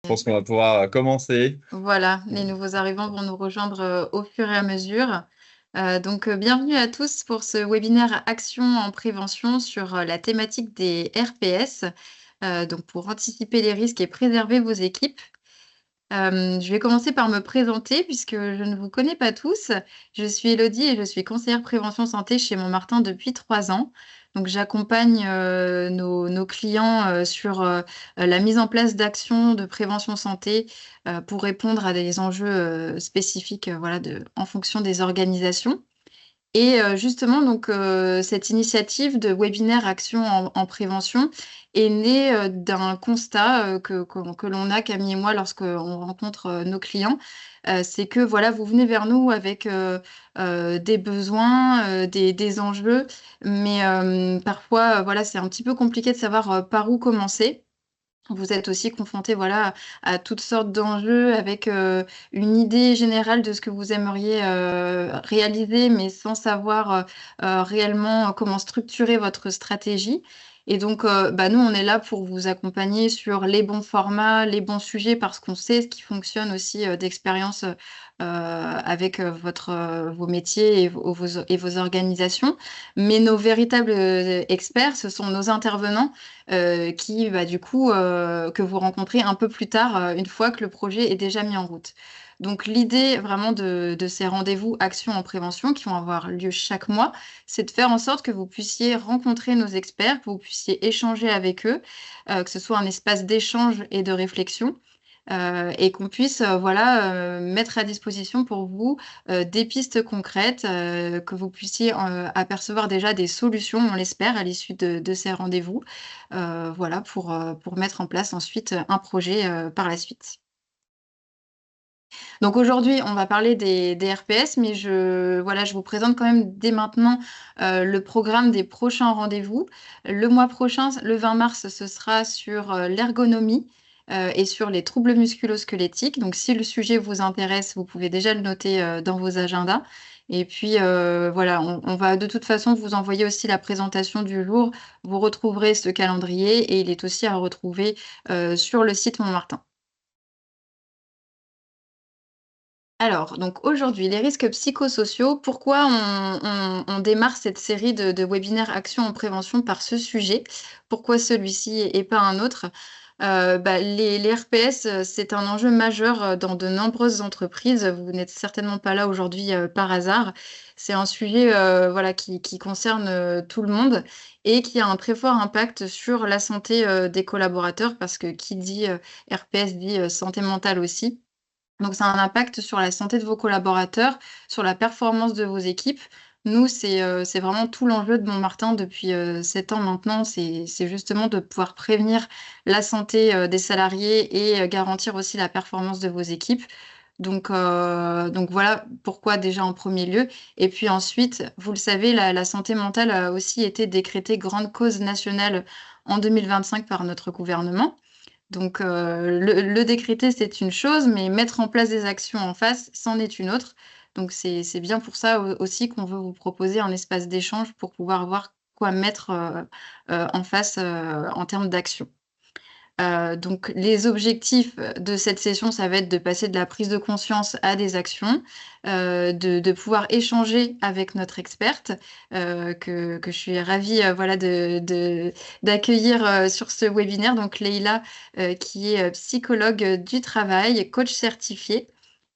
pense qu'on va pouvoir commencer. Voilà, les nouveaux arrivants vont nous rejoindre au fur et à mesure. Bienvenue à tous pour ce webinaire Action en prévention sur la thématique des RPS, pour anticiper les risques et préserver vos équipes. Je vais commencer par me présenter puisque je ne vous connais pas tous. Je suis Elodie et je suis conseillère prévention santé chez Montmartin depuis 3 ans. Donc, j'accompagne nos clients sur la mise en place d'actions de prévention santé pour répondre à des enjeux spécifiques en fonction des organisations. Et justement, cette initiative de webinaire Action en prévention est née d'un constat que l'on a, Camille et moi, lorsqu'on rencontre nos clients. C'est que voilà, vous venez vers nous avec des besoins, des enjeux, mais parfois, voilà, c'est un petit peu compliqué de savoir par où commencer. Vous êtes aussi confronté voilà, à toutes sortes d'enjeux avec une idée générale de ce que vous aimeriez réaliser, mais sans savoir réellement comment structurer votre stratégie. Et donc, nous, on est là pour vous accompagner sur les bons formats, les bons sujets, parce qu'on sait ce qui fonctionne aussi d'expérience avec vos métiers et vos organisations. Mais nos véritables experts, ce sont nos intervenants qui, du coup, que vous rencontrez un peu plus tard, une fois que le projet est déjà mis en route. Donc, l'idée vraiment de ces rendez-vous actions en prévention qui vont avoir lieu chaque mois, c'est de faire en sorte que vous puissiez rencontrer nos experts, que vous puissiez échanger avec eux, que ce soit un espace d'échange et de réflexion. Et qu'on puisse mettre à disposition pour vous des pistes concrètes, que vous puissiez apercevoir déjà des solutions, on l'espère, à l'issue de ces rendez-vous, pour mettre en place ensuite un projet par la suite. Donc aujourd'hui, on va parler des RPS, mais je vous présente quand même dès maintenant le programme des prochains rendez-vous. Le mois prochain, le 20 mars, ce sera sur l'ergonomie et sur les troubles musculo-squelettiques. Donc si le sujet vous intéresse, vous pouvez déjà le noter dans vos agendas. Et puis on va de toute façon vous envoyer aussi la présentation du jour. Vous retrouverez ce calendrier et il est aussi à retrouver sur le site Montmartin. Alors, donc aujourd'hui, les risques psychosociaux, pourquoi on démarre cette série de webinaires Action en prévention par ce sujet? Pourquoi celui-ci et pas un autre? Les RPS, c'est un enjeu majeur dans de nombreuses entreprises. Vous n'êtes certainement pas là aujourd'hui par hasard. C'est un sujet qui concerne tout le monde et qui a un très fort impact sur la santé des collaborateurs parce que qui dit RPS dit santé mentale aussi. Donc, ça a un impact sur la santé de vos collaborateurs, sur la performance de vos équipes. Nous, c'est vraiment tout l'enjeu de Montmartin depuis 7 ans maintenant. C'est justement de pouvoir prévenir la santé des salariés et garantir aussi la performance de vos équipes. Donc voilà pourquoi déjà en premier lieu. Et puis ensuite, vous le savez, la santé mentale a aussi été décrétée grande cause nationale en 2025 par notre gouvernement. Donc, le décréter, c'est une chose, mais mettre en place des actions en face, c'en est une autre. Donc, c'est bien pour ça aussi qu'on veut vous proposer un espace d'échange pour pouvoir voir quoi mettre en face en termes d'action. Donc, les objectifs de cette session, ça va être de passer de la prise de conscience à des actions, de pouvoir échanger avec notre experte, que je suis ravie d'accueillir sur ce webinaire, donc Leïla, qui est psychologue du travail, coach certifié,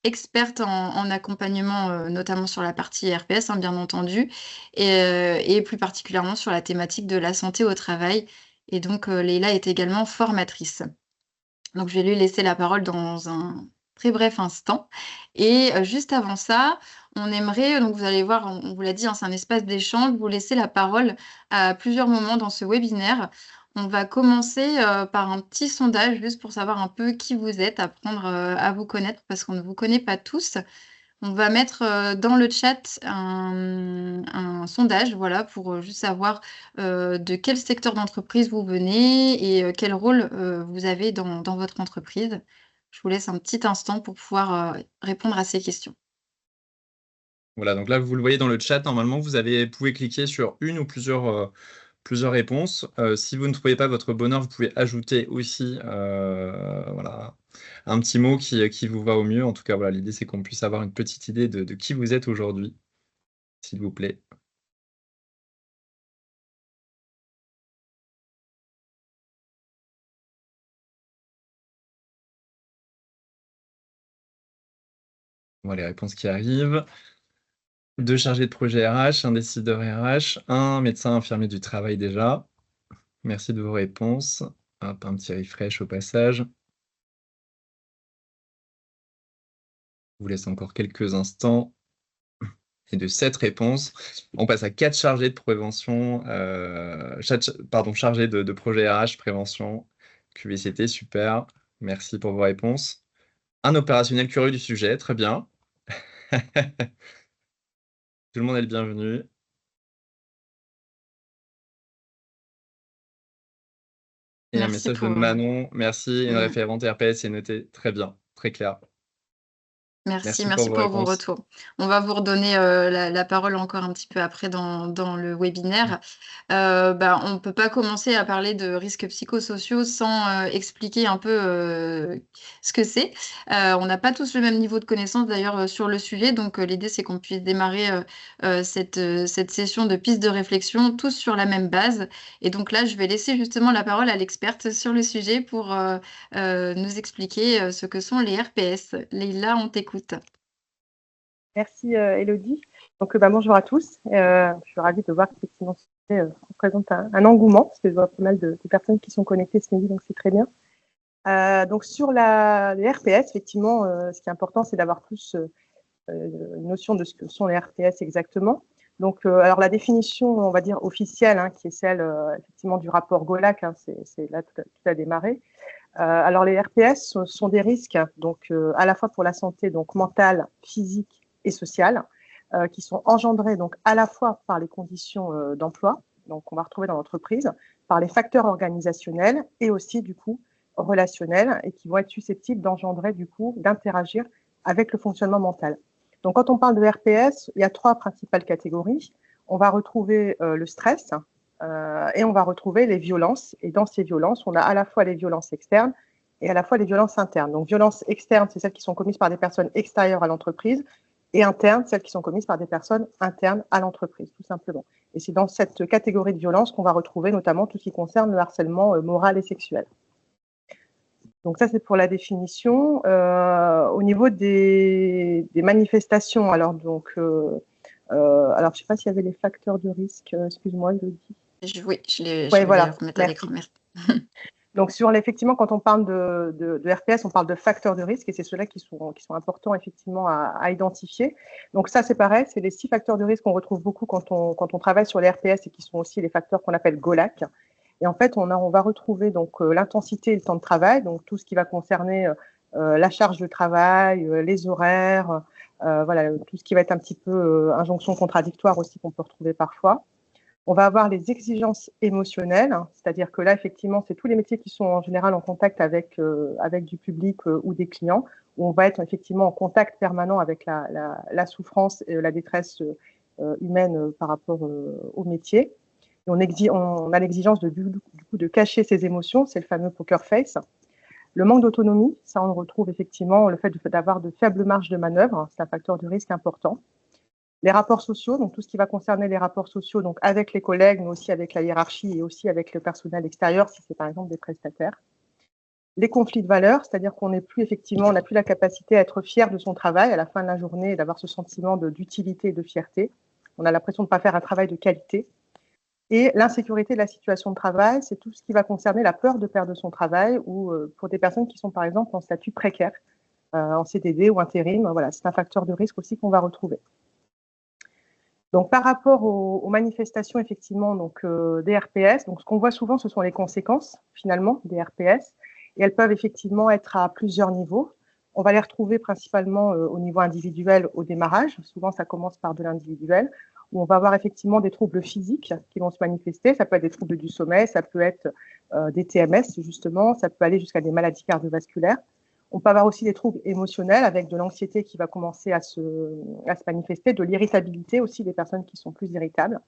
experte en accompagnement, notamment sur la partie RPS, hein, bien entendu, et plus particulièrement sur la thématique de la santé au travail. Et donc, Leïla est également formatrice. Donc, je vais lui laisser la parole dans un très bref instant. Et juste avant ça, on aimerait, donc vous allez voir, on vous l'a dit, hein, c'est un espace d'échange, vous laisser la parole à plusieurs moments dans ce webinaire. On va commencer par un petit sondage, juste pour savoir un peu qui vous êtes, apprendre à vous connaître, parce qu'on ne vous connaît pas tous. On va mettre dans le chat un sondage, voilà, pour juste savoir de quel secteur d'entreprise vous venez et quel rôle vous avez dans votre entreprise. Je vous laisse un petit instant pour pouvoir répondre à ces questions. Voilà, donc là, vous le voyez dans le chat, normalement, pouvez cliquer sur une ou plusieurs plusieurs réponses. Si vous ne trouvez pas votre bonheur, vous pouvez ajouter aussi voilà, un petit mot qui vous va au mieux. En tout cas, voilà, l'idée, c'est qu'on puisse avoir une petite idée de qui vous êtes aujourd'hui, s'il vous plaît. Voilà les réponses qui arrivent. 2 chargés de projet RH, un décideur RH, un médecin infirmier du travail déjà. Merci de vos réponses. Hop, un petit refresh au passage. Je vous laisse encore quelques instants. Et de 7 réponses, on passe à 4 chargés de prévention, chargés de projet RH, prévention, QVCT, super. Merci pour vos réponses. Un opérationnel curieux du sujet, très bien. Tout le monde est le bienvenu. Et un Merci message de pour, Manon, merci. Une mmh. référente RPS est notée, très bien, très clair. Merci, Merci pour merci vos pour vos réponses. retours. On va vous redonner, la parole encore un petit peu après dans le webinaire. On ne peut pas commencer à parler de risques psychosociaux sans, expliquer un peu, ce que c'est. On n'a pas tous le même niveau de connaissance d'ailleurs, sur le sujet, donc l'idée c'est qu'on puisse démarrer, cette session de piste de réflexion tous sur la même base et donc là, je vais laisser justement la parole à l'experte sur le sujet pour, nous expliquer, ce que sont les RPS. Leïla, on t'écoute. Merci Elodie. Donc bonjour à tous. Je suis ravie de voir qu'effectivement ce sujet représente un engouement, parce que je vois pas mal de personnes qui sont connectées ce midi, donc c'est très bien. Donc sur les RPS, effectivement, ce qui est important, c'est d'avoir plus une notion de ce que sont les RPS exactement. Donc, alors la définition, on va dire officielle, hein, qui est celle effectivement du rapport GOLAC, hein, c'est là tout a démarré. Alors les RPS sont des risques, donc à la fois pour la santé, donc mentale, physique et sociale, qui sont engendrés donc à la fois par les conditions d'emploi, donc qu'on va retrouver dans l'entreprise, par les facteurs organisationnels et aussi du coup relationnels, et qui vont être susceptibles d'engendrer du coup d'interagir avec le fonctionnement mental. Donc quand on parle de RPS, il y a 3 principales catégories. On va retrouver le stress, et on va retrouver les violences. Et dans ces violences, on a à la fois les violences externes et à la fois les violences internes. Donc violences externes, c'est celles qui sont commises par des personnes extérieures à l'entreprise, et internes, celles qui sont commises par des personnes internes à l'entreprise, tout simplement. Et c'est dans cette catégorie de violence qu'on va retrouver notamment tout ce qui concerne le harcèlement moral et sexuel. Donc ça, c'est pour la définition. Au niveau des manifestations, alors je ne sais pas s'il y avait les facteurs de risque. Excuse-moi, Elodie. Oui, je vais Ouais, les voilà, remettre à merci. l'écran. Merci. Donc effectivement, quand on parle de RPS, on parle de facteurs de risque, et c'est ceux-là qui sont importants effectivement à identifier. Donc ça, c'est pareil, c'est les 6 facteurs de risque qu'on retrouve beaucoup quand on travaille sur les RPS, et qui sont aussi les facteurs qu'on appelle GOLAC. Et en fait, on va retrouver donc l'intensité et le temps de travail, donc tout ce qui va concerner la charge de travail, les horaires, voilà, tout ce qui va être un petit peu injonction contradictoire aussi qu'on peut retrouver parfois. On va avoir les exigences émotionnelles, hein, c'est-à-dire que là, effectivement, c'est tous les métiers qui sont en général en contact avec du public ou des clients, où on va être effectivement en contact permanent avec la souffrance et la détresse humaine par rapport au métier. Et on a l'exigence de cacher ses émotions, c'est le fameux poker face. Le manque d'autonomie, ça on le retrouve effectivement, le fait d'avoir de faibles marges de manœuvre, c'est un facteur de risque important. Les rapports sociaux, donc tout ce qui va concerner les rapports sociaux, donc avec les collègues, mais aussi avec la hiérarchie et aussi avec le personnel extérieur, si c'est par exemple des prestataires. Les conflits de valeurs, c'est-à-dire qu'on n'a plus la capacité à être fier de son travail à la fin de la journée et d'avoir ce sentiment d'utilité et de fierté. On a l'impression de ne pas faire un travail de qualité. Et l'insécurité de la situation de travail, c'est tout ce qui va concerner la peur de perdre son travail, ou pour des personnes qui sont par exemple en statut précaire, en CDD ou intérim, voilà, c'est un facteur de risque aussi qu'on va retrouver. Donc, par rapport aux manifestations, effectivement, donc, des RPS, donc, ce qu'on voit souvent, ce sont les conséquences, finalement, des RPS. Et elles peuvent effectivement être à plusieurs niveaux. On va les retrouver principalement au niveau individuel au démarrage. Souvent, ça commence par de l'individuel, où on va avoir effectivement des troubles physiques qui vont se manifester. Ça peut être des troubles du sommeil, ça peut être des TMS, justement, ça peut aller jusqu'à des maladies cardiovasculaires. On peut avoir aussi des troubles émotionnels avec de l'anxiété qui va commencer à se manifester, de l'irritabilité aussi, des personnes qui sont plus irritables.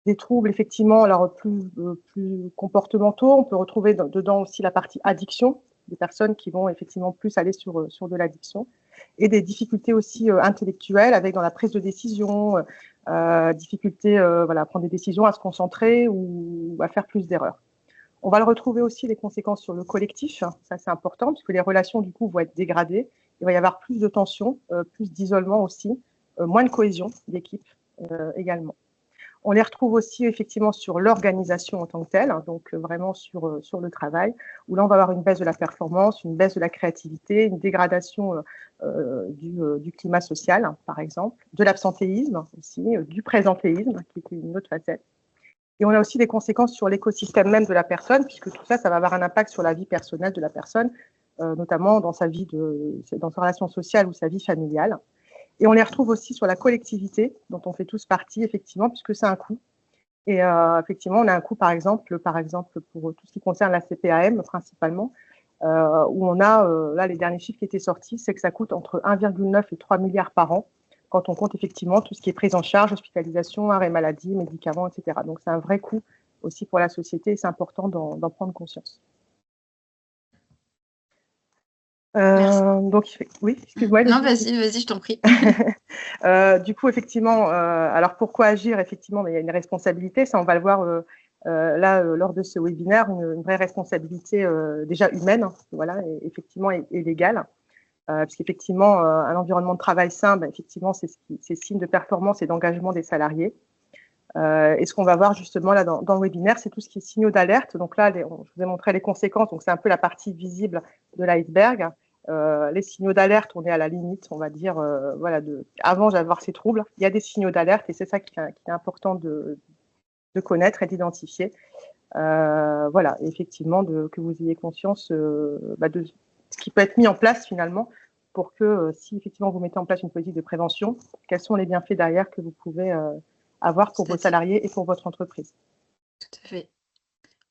Des troubles, effectivement, alors plus comportementaux. On peut retrouver dedans aussi la partie addiction, des personnes qui vont effectivement plus aller sur de l'addiction, et des difficultés aussi intellectuelles, avec dans la prise de décision, difficulté voilà, à prendre des décisions, à se concentrer ou à faire plus d'erreurs. On va le retrouver aussi les conséquences sur le collectif, ça c'est important, puisque les relations du coup vont être dégradées, il va y avoir plus de tension, plus d'isolement aussi, moins de cohésion d'équipe également. On les retrouve aussi effectivement sur l'organisation en tant que telle, donc vraiment sur le travail, où là on va avoir une baisse de la performance, une baisse de la créativité, une dégradation du climat social, par exemple, de l'absentéisme aussi, du présentéisme, qui est une autre facette. Et on a aussi des conséquences sur l'écosystème même de la personne, puisque tout ça, ça va avoir un impact sur la vie personnelle de la personne, notamment dans sa relation sociale ou sa vie familiale. Et on les retrouve aussi sur la collectivité, dont on fait tous partie, effectivement, puisque c'est un coût. Et effectivement, on a un coût, par exemple, pour tout ce qui concerne la CPAM, principalement, où on a, là, les derniers chiffres qui étaient sortis, c'est que ça coûte entre 1,9 et 3 milliards par an, quand on compte effectivement tout ce qui est prise en charge, hospitalisation, arrêt maladie, médicaments, etc. Donc, c'est un vrai coût aussi pour la société et c'est important d'en prendre conscience. Donc, oui, excuse-moi. Non, vas-y, je t'en prie. Du coup, effectivement, alors pourquoi agir? Effectivement, mais il y a une responsabilité, ça on va le voir là lors de ce webinaire, une vraie responsabilité déjà humaine, voilà, et effectivement et légale, puisqu'effectivement un environnement de travail sain, ben, effectivement, c'est signe de performance et d'engagement des salariés. Et ce qu'on va voir justement là dans le webinaire, c'est tout ce qui est signaux d'alerte. Donc là, je vous ai montré les conséquences, donc c'est un peu la partie visible de l'iceberg. Les signaux d'alerte, on est à la limite, on va dire, voilà, avant d'avoir ces troubles, il y a des signaux d'alerte et c'est ça qui est important de connaître et d'identifier. Voilà, et effectivement, que vous ayez conscience de ce qui peut être mis en place finalement pour que si effectivement vous mettez en place une politique de prévention, quels sont les bienfaits derrière que vous pouvez avoir pour vos salariés et pour votre entreprise. Tout à fait.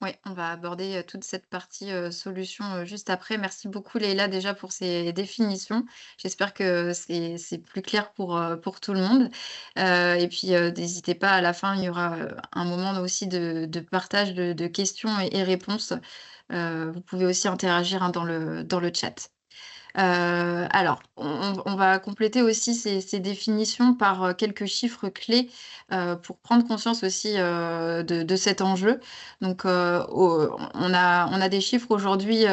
Oui, on va aborder toute cette partie solution juste après. Merci beaucoup Leïla déjà pour ces définitions. J'espère que c'est plus clair pour tout le monde. Et puis n'hésitez pas, à la fin, il y aura un moment aussi de partage de questions et réponses. Vous pouvez aussi interagir hein, dans le chat. Alors, on va compléter aussi ces définitions par quelques chiffres clés pour prendre conscience aussi de cet enjeu. Donc, on a des chiffres aujourd'hui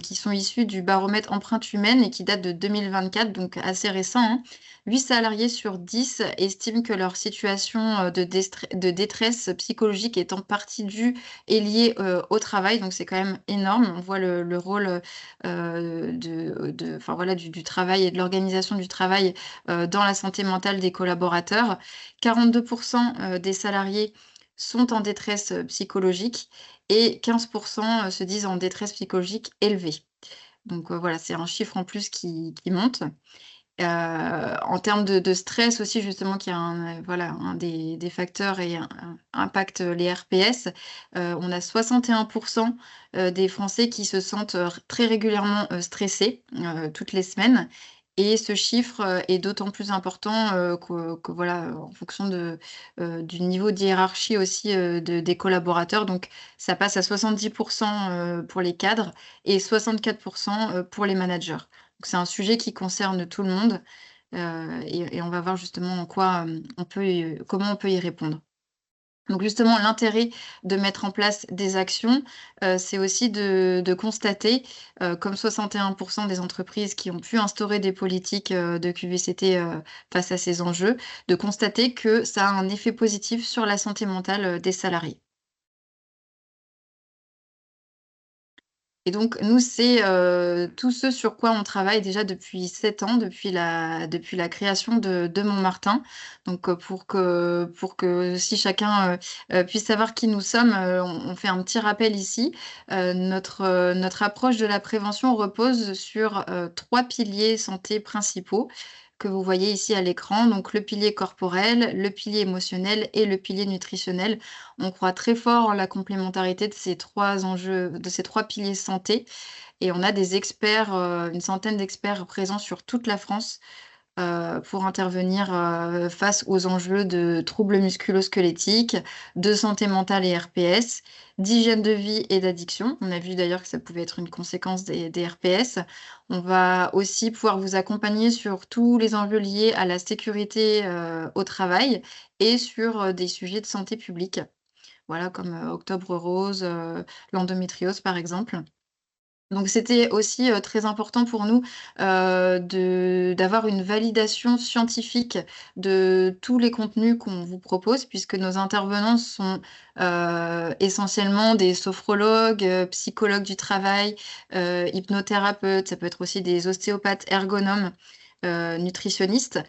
qui sont issus du baromètre empreinte humaine et qui datent de 2024, donc assez récent. Hein. 8 salariés sur 10 estiment que leur situation de détresse psychologique est en partie due et liée au travail. Donc, c'est quand même énorme. On voit le rôle voilà, du travail et de l'organisation du travail dans la santé mentale des collaborateurs. 42% des salariés sont en détresse psychologique et 15% se disent en détresse psychologique élevée. Donc voilà, c'est un chiffre en plus qui monte. En termes de stress aussi, justement, qui est un des facteurs et impacte les RPS, on a 61% des Français qui se sentent très régulièrement stressés toutes les semaines. Et ce chiffre est d'autant plus important que voilà, en fonction du niveau de hiérarchie aussi des collaborateurs. Donc, ça passe à 70% pour les cadres et 64% pour les managers. Donc, c'est un sujet qui concerne tout le monde et on va voir justement en quoi comment on peut y répondre. Donc justement, l'intérêt de mettre en place des actions, c'est aussi de constater, comme 61% des entreprises qui ont pu instaurer des politiques de QVCT face à ces enjeux, de constater que ça a un effet positif sur la santé mentale des salariés. Et donc nous, c'est tout ce sur quoi on travaille déjà depuis 7 ans, depuis la création de Montmartin. Donc pour que si chacun puisse savoir qui nous sommes, on fait un petit rappel ici. Notre approche de la prévention repose sur 3 piliers santé principaux que vous voyez ici à l'écran. Donc le pilier corporel, le pilier émotionnel et le pilier nutritionnel. On croit très fort en la complémentarité de ces 3 enjeux, de ces 3 piliers santé et on a des experts, une centaine d'experts présents sur toute la France pour intervenir face aux enjeux de troubles musculo-squelettiques, de santé mentale et RPS, d'hygiène de vie et d'addiction. On a vu d'ailleurs que ça pouvait être une conséquence des RPS. On va aussi pouvoir vous accompagner sur tous les enjeux liés à la sécurité au travail et sur des sujets de santé publique. Voilà, comme Octobre Rose, l'endométriose par exemple. Donc c'était aussi, très important pour nous, d'avoir une validation scientifique de tous les contenus qu'on vous propose, puisque nos intervenants sont, essentiellement des sophrologues, psychologues du travail, hypnothérapeutes, ça peut être aussi des ostéopathes, ergonomes, nutritionnistes.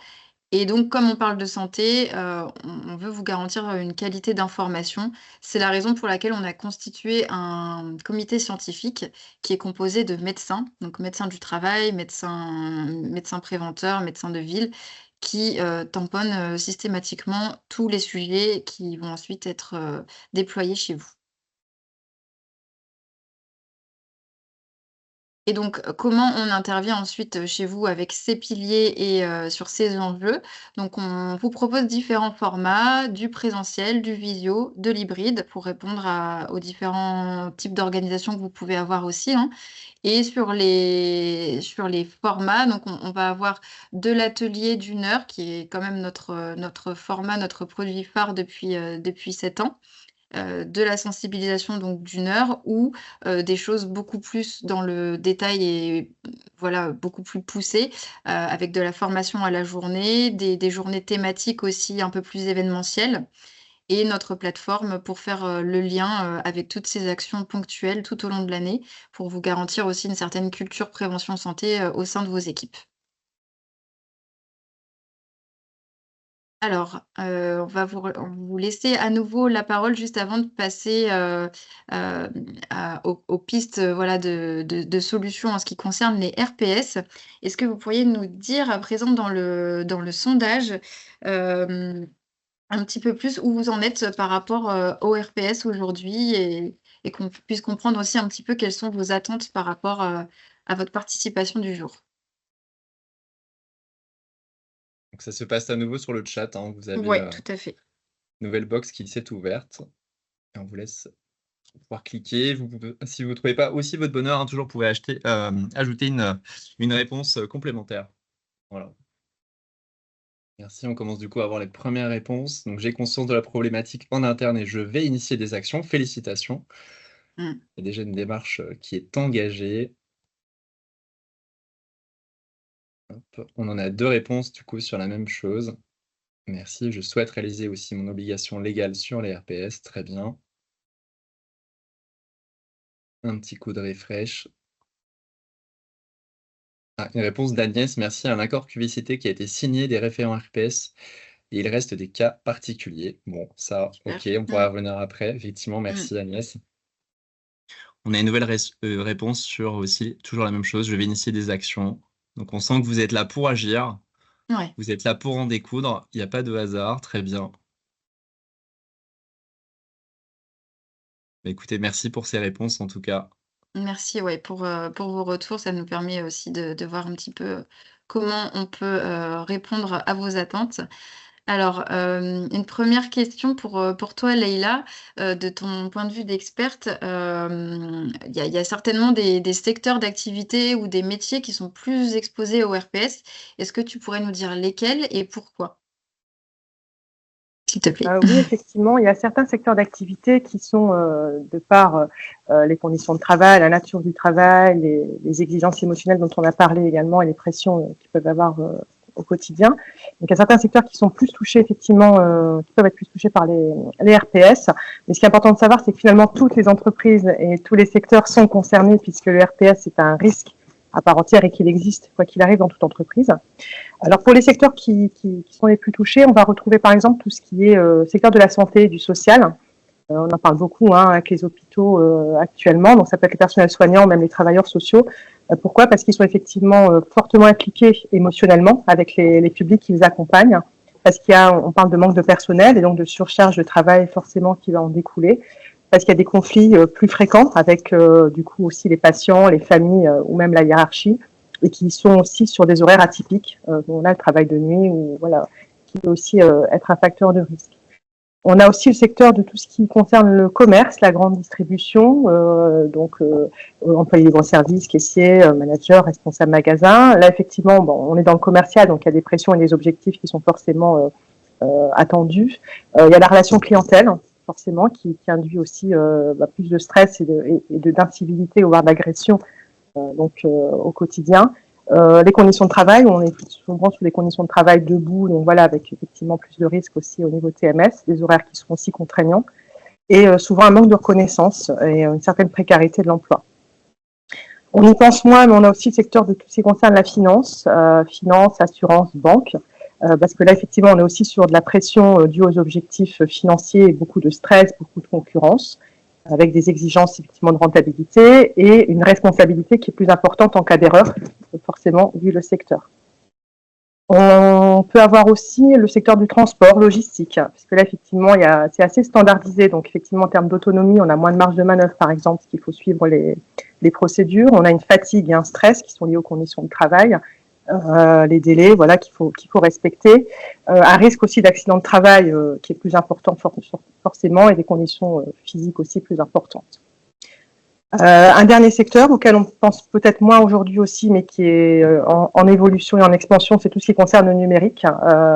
Et donc, comme on parle de santé, on veut vous garantir, une qualité d'information. C'est la raison pour laquelle on a constitué un comité scientifique qui est composé de médecins, donc médecins du travail, médecins préventeurs, médecins de ville, qui, tamponnent, systématiquement tous les sujets qui vont ensuite être, déployés chez vous. Et donc, comment on intervient ensuite, chez vous avec ces piliers et sur ces enjeux? Donc on vous propose différents formats, du présentiel, du visio, de l'hybride pour répondre aux différents types d'organisations que vous pouvez avoir aussi, hein. Et sur les formats, donc on va avoir de l'atelier d'une heure qui est quand même notre format, notre produit phare depuis 7 ans. De la sensibilisation donc d'une heure ou des choses beaucoup plus dans le détail et voilà, beaucoup plus poussées, avec de la formation à la journée, des journées thématiques aussi un peu plus événementielles et notre plateforme pour faire, le lien, avec toutes ces actions ponctuelles tout au long de l'année, pour vous garantir aussi une certaine culture prévention santé, au sein de vos équipes. Alors, on va vous laisser à nouveau la parole juste avant de passer, aux pistes, voilà, de solutions en ce qui concerne les RPS. Est-ce que vous pourriez nous dire à présent dans le sondage, hem, un petit peu plus où vous en êtes par rapport, aux RPS aujourd'hui et qu'on puisse comprendre aussi un petit peu quelles sont vos attentes par rapport, à votre participation du jour? Donc ça se passe à nouveau sur le chat, hein. Vous avez, Ouais, tout à fait. nouvelle box qui s'est ouverte et on vous laisse pouvoir cliquer. Vous pouvez si vous ne trouvez pas aussi votre bonheur, hein, toujours vous pouvez ajouter une réponse, complémentaire. Voilà. Merci, on commence du coup à avoir les premières réponses. Donc j'ai conscience de la problématique en interne et je vais initier des actions. Félicitations. Mmh. Il y a déjà une démarche, qui est engagée. Hop, on en a 2 réponses du coup sur la même chose. Merci, je souhaite réaliser aussi mon obligation légale sur les RPS, très bien. Un petit coup de refresh. Ah, une réponse d'Agnès: «Merci à un accord publicité qui a été signé des référents RPS et il reste des cas particuliers». Bon, ça, Super. OK, on pourra y revenir après. Effectivement, Mmh. merci Agnès. On a une nouvelle réponse sur aussi toujours la même chose: «Je vais initier des actions». Donc on sent que vous êtes là pour agir, Ouais. vous êtes là pour en découdre, il y a pas de hasard, très bien. Bah, écoutez, merci pour ces réponses en tout cas. Merci, ouais, pour vos retours. Ça nous permet aussi de voir un petit peu comment on peut, répondre à vos attentes. Alors, une première question pour toi, Leïla, de ton point de vue d'experte, il y a certainement des secteurs d'activité ou des métiers qui sont plus exposés au RPS. Est-ce que tu pourrais nous dire lesquels et pourquoi? S'il te plaît. Oui, effectivement, il y a certains secteurs d'activité qui sont, de par, les conditions de travail, la nature du travail, les exigences émotionnelles dont on a parlé également et les pressions, qu'ils peuvent avoir, au quotidien. Donc il y a certains secteurs qui sont plus touchés effectivement, qui peuvent être plus touchés par les RPS. Mais ce qui est important de savoir, c'est que finalement toutes les entreprises et tous les secteurs sont concernés puisque le RPS est un risque à part entière et qu'il existe quoi qu'il arrive dans toute entreprise. Alors pour les secteurs qui sont les plus touchés, on va retrouver par exemple tout ce qui est secteur de la santé et du social. On en parle beaucoup avec les hôpitaux actuellement, donc ça peut être les personnels soignants, même les travailleurs sociaux. Pourquoi? Parce qu'ils sont effectivement fortement impliqués émotionnellement avec les publics qui les accompagnent, parce on parle de manque de personnel et donc de surcharge de travail forcément qui va en découler, parce qu'il y a des conflits plus fréquents avec du coup aussi les patients, les familles ou même la hiérarchie. et qui sont aussi sur des horaires atypiques. On a le travail de nuit, ou voilà, qui peut aussi être un facteur de risque. On a aussi le secteur de tout ce qui concerne le commerce, la grande distribution, employés libre service, caissiers, managers, responsables magasin. Là, effectivement, on est dans le commercial, donc il y a des pressions et des objectifs qui sont forcément attendus. Il y a la relation clientèle, forcément, qui induit aussi plus de stress et d'incivilité, voire d'agression au quotidien. Les conditions de travail, on est souvent sur des conditions de travail debout, donc voilà, avec effectivement plus de risques aussi au niveau TMS, des horaires qui sont aussi contraignants, et souvent un manque de reconnaissance et une certaine précarité de l'emploi. On y pense moins, mais on a aussi le secteur de tout ce qui concerne la finance, assurance, banque, parce que là, effectivement, on est aussi sur de la pression due aux objectifs financiers, et beaucoup de stress, beaucoup de concurrence, avec des exigences effectivement de rentabilité et une responsabilité qui est plus importante en cas d'erreur, forcément, vu le secteur. On peut avoir aussi le secteur du transport, logistique, puisque là, effectivement, c'est assez standardisé. Donc, effectivement, en termes d'autonomie, on a moins de marge de manœuvre, par exemple, parce qu'il faut suivre les procédures. On a une fatigue et un stress qui sont liés aux conditions de travail, les délais, voilà, qu'il faut respecter. Un risque aussi d'accident de travail qui est plus important forcément, et des conditions physiques aussi plus importantes. Un dernier secteur auquel on pense peut-être moins aujourd'hui aussi, mais qui est en évolution et en expansion, c'est tout ce qui concerne le numérique,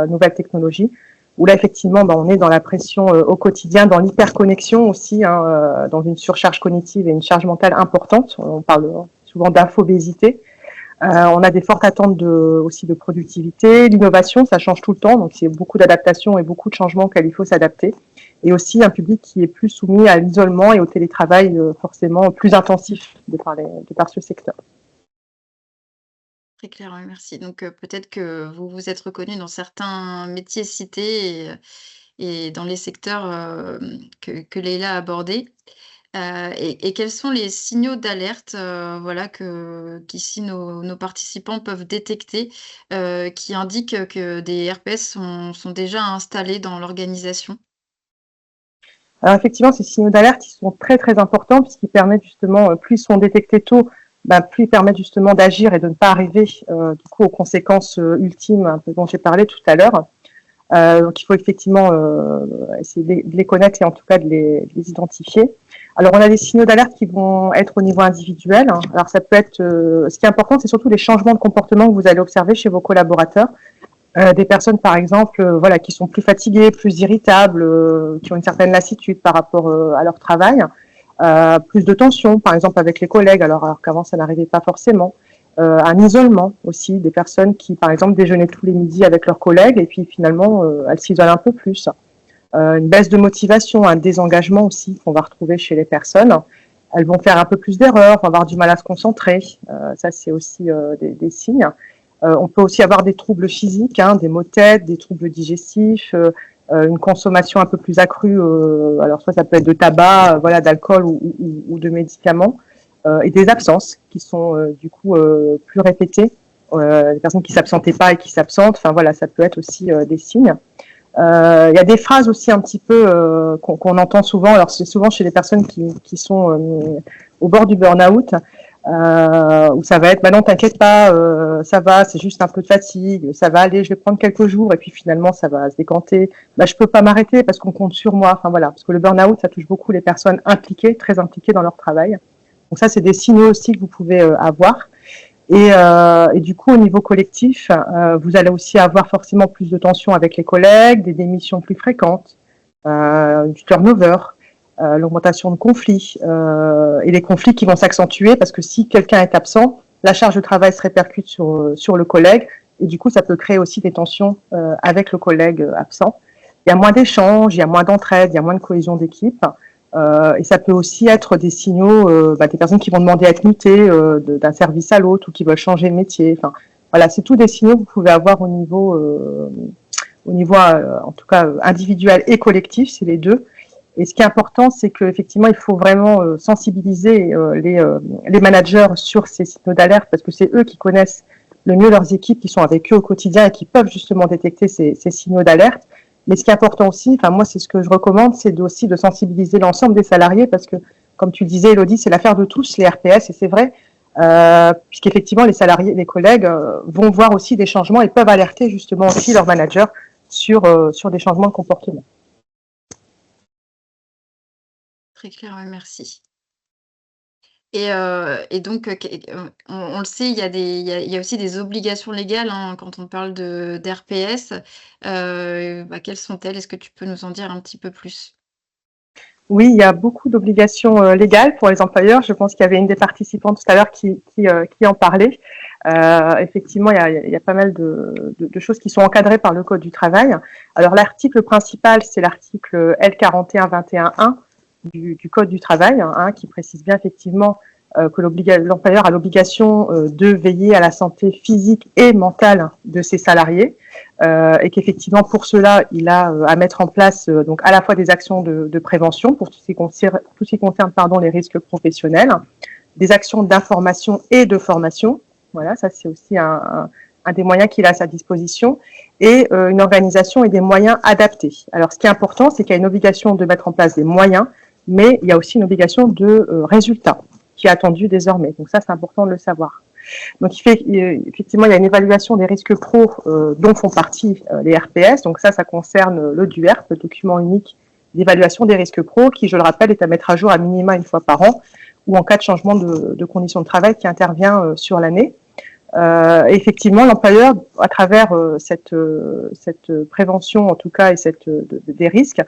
nouvelles technologies, où là, effectivement, on est dans la pression au quotidien, dans l'hyperconnexion aussi, dans une surcharge cognitive et une charge mentale importante. On parle souvent d'infobésité. On a des fortes attentes aussi de productivité, l'innovation, ça change tout le temps, donc c'est beaucoup d'adaptations et beaucoup de changements auxquels il faut s'adapter. Et aussi un public qui est plus soumis à l'isolement et au télétravail forcément plus intensif de par ce secteur. Très clair, oui, merci. Donc peut-être que vous vous êtes reconnu dans certains métiers cités et dans les secteurs que Leïla a abordés. Et quels sont les signaux d'alerte, voilà, qu'ici nos participants peuvent détecter, qui indiquent que des RPS sont déjà installés dans l'organisation? Alors effectivement, ces signaux d'alerte, ils sont très très importants puisqu'ils permettent justement, plus ils sont détectés tôt, plus ils permettent justement d'agir et de ne pas arriver du coup aux conséquences ultimes, un peu dont j'ai parlé tout à l'heure. Donc il faut effectivement essayer de les connaître et en tout cas de les identifier. Alors on a des signaux d'alerte qui vont être au niveau individuel. Alors ça peut être, ce qui est important, c'est surtout les changements de comportement que vous allez observer chez vos collaborateurs. Des personnes par exemple, voilà, qui sont plus fatiguées, plus irritables, qui ont une certaine lassitude par rapport à leur travail, plus de tension par exemple avec les collègues, alors qu'avant ça n'arrivait pas forcément. Un isolement aussi, des personnes qui, par exemple, déjeunaient tous les midis avec leurs collègues et puis finalement, elles s'isolent un peu plus. Une baisse de motivation, un désengagement aussi qu'on va retrouver chez les personnes. Elles vont faire un peu plus d'erreurs, vont avoir du mal à se concentrer. Ça, c'est aussi des signes. On peut aussi avoir des troubles physiques, des maux de tête, des troubles digestifs, une consommation un peu plus accrue. Alors soit ça peut être de tabac, voilà, d'alcool ou de médicaments. Et des absences qui sont du coup plus répétées, des personnes qui s'absentaient pas et qui s'absentent, enfin voilà, ça peut être aussi des signes. Il y a des phrases aussi un petit peu qu'on entend souvent, alors c'est souvent chez les personnes qui sont au bord du burn-out, où ça va être, non t'inquiète pas, ça va, c'est juste un peu de fatigue, ça va aller, je vais prendre quelques jours, et puis finalement ça va se décanter, je peux pas m'arrêter parce qu'on compte sur moi, enfin voilà, parce que le burn-out ça touche beaucoup les personnes impliquées, très impliquées dans leur travail. Donc ça, c'est des signaux aussi que vous pouvez avoir. Et du coup, au niveau collectif, vous allez aussi avoir forcément plus de tensions avec les collègues, des démissions plus fréquentes, du turnover, l'augmentation de conflits, et les conflits qui vont s'accentuer parce que si quelqu'un est absent, la charge de travail se répercute sur le collègue et du coup, ça peut créer aussi des tensions avec le collègue absent. Il y a moins d'échanges, il y a moins d'entraide, il y a moins de cohésion d'équipe. Et ça peut aussi être des signaux, des personnes qui vont demander à être mutées d'un service à l'autre ou qui veulent changer de métier. Enfin, voilà, c'est tous des signaux que vous pouvez avoir au niveau en tout cas individuel et collectif, c'est les deux. Et ce qui est important, c'est qu'effectivement, il faut vraiment sensibiliser les managers sur ces signaux d'alerte parce que c'est eux qui connaissent le mieux leurs équipes, qui sont avec eux au quotidien et qui peuvent justement détecter ces signaux d'alerte. Mais ce qui est important aussi, moi c'est ce que je recommande, c'est aussi de sensibiliser l'ensemble des salariés parce que, comme tu le disais Elodie, c'est l'affaire de tous les RPS et c'est vrai, puisqu'effectivement les salariés, les collègues vont voir aussi des changements et peuvent alerter justement aussi leur manager sur des changements de comportement. Très clair, ouais, merci. Et donc, on le sait, il y a aussi des obligations légales, hein, quand on parle d'RPS. Quelles sont-elles? Est-ce que tu peux nous en dire un petit peu plus? Oui, il y a beaucoup d'obligations légales pour les employeurs. Je pense qu'il y avait une des participantes tout à l'heure qui en parlait. Effectivement, il y a pas mal de choses qui sont encadrées par le Code du travail. Alors, l'article principal, c'est l'article L4121.1 du Code du travail, hein, qui précise bien effectivement que l'employeur a l'obligation de veiller à la santé physique et mentale de ses salariés, et qu'effectivement pour cela, il a à mettre en place donc à la fois des actions de prévention pour tout ce qui concerne les risques professionnels, des actions d'information et de formation. Voilà, ça c'est aussi un des moyens qu'il a à sa disposition, et une organisation et des moyens adaptés. Alors ce qui est important, c'est qu'il y a une obligation de mettre en place des moyens, mais il y a aussi une obligation de résultat qui est attendue désormais. Donc ça, c'est important de le savoir. Donc effectivement, il y a une évaluation des risques pro dont font partie les RPS. Donc ça concerne le DUERP, le document unique d'évaluation des risques pro, qui, je le rappelle, est à mettre à jour à minima une fois par an, ou en cas de changement de conditions de travail qui intervient sur l'année. Effectivement, l'employeur, à travers cette prévention en tout cas et des risques,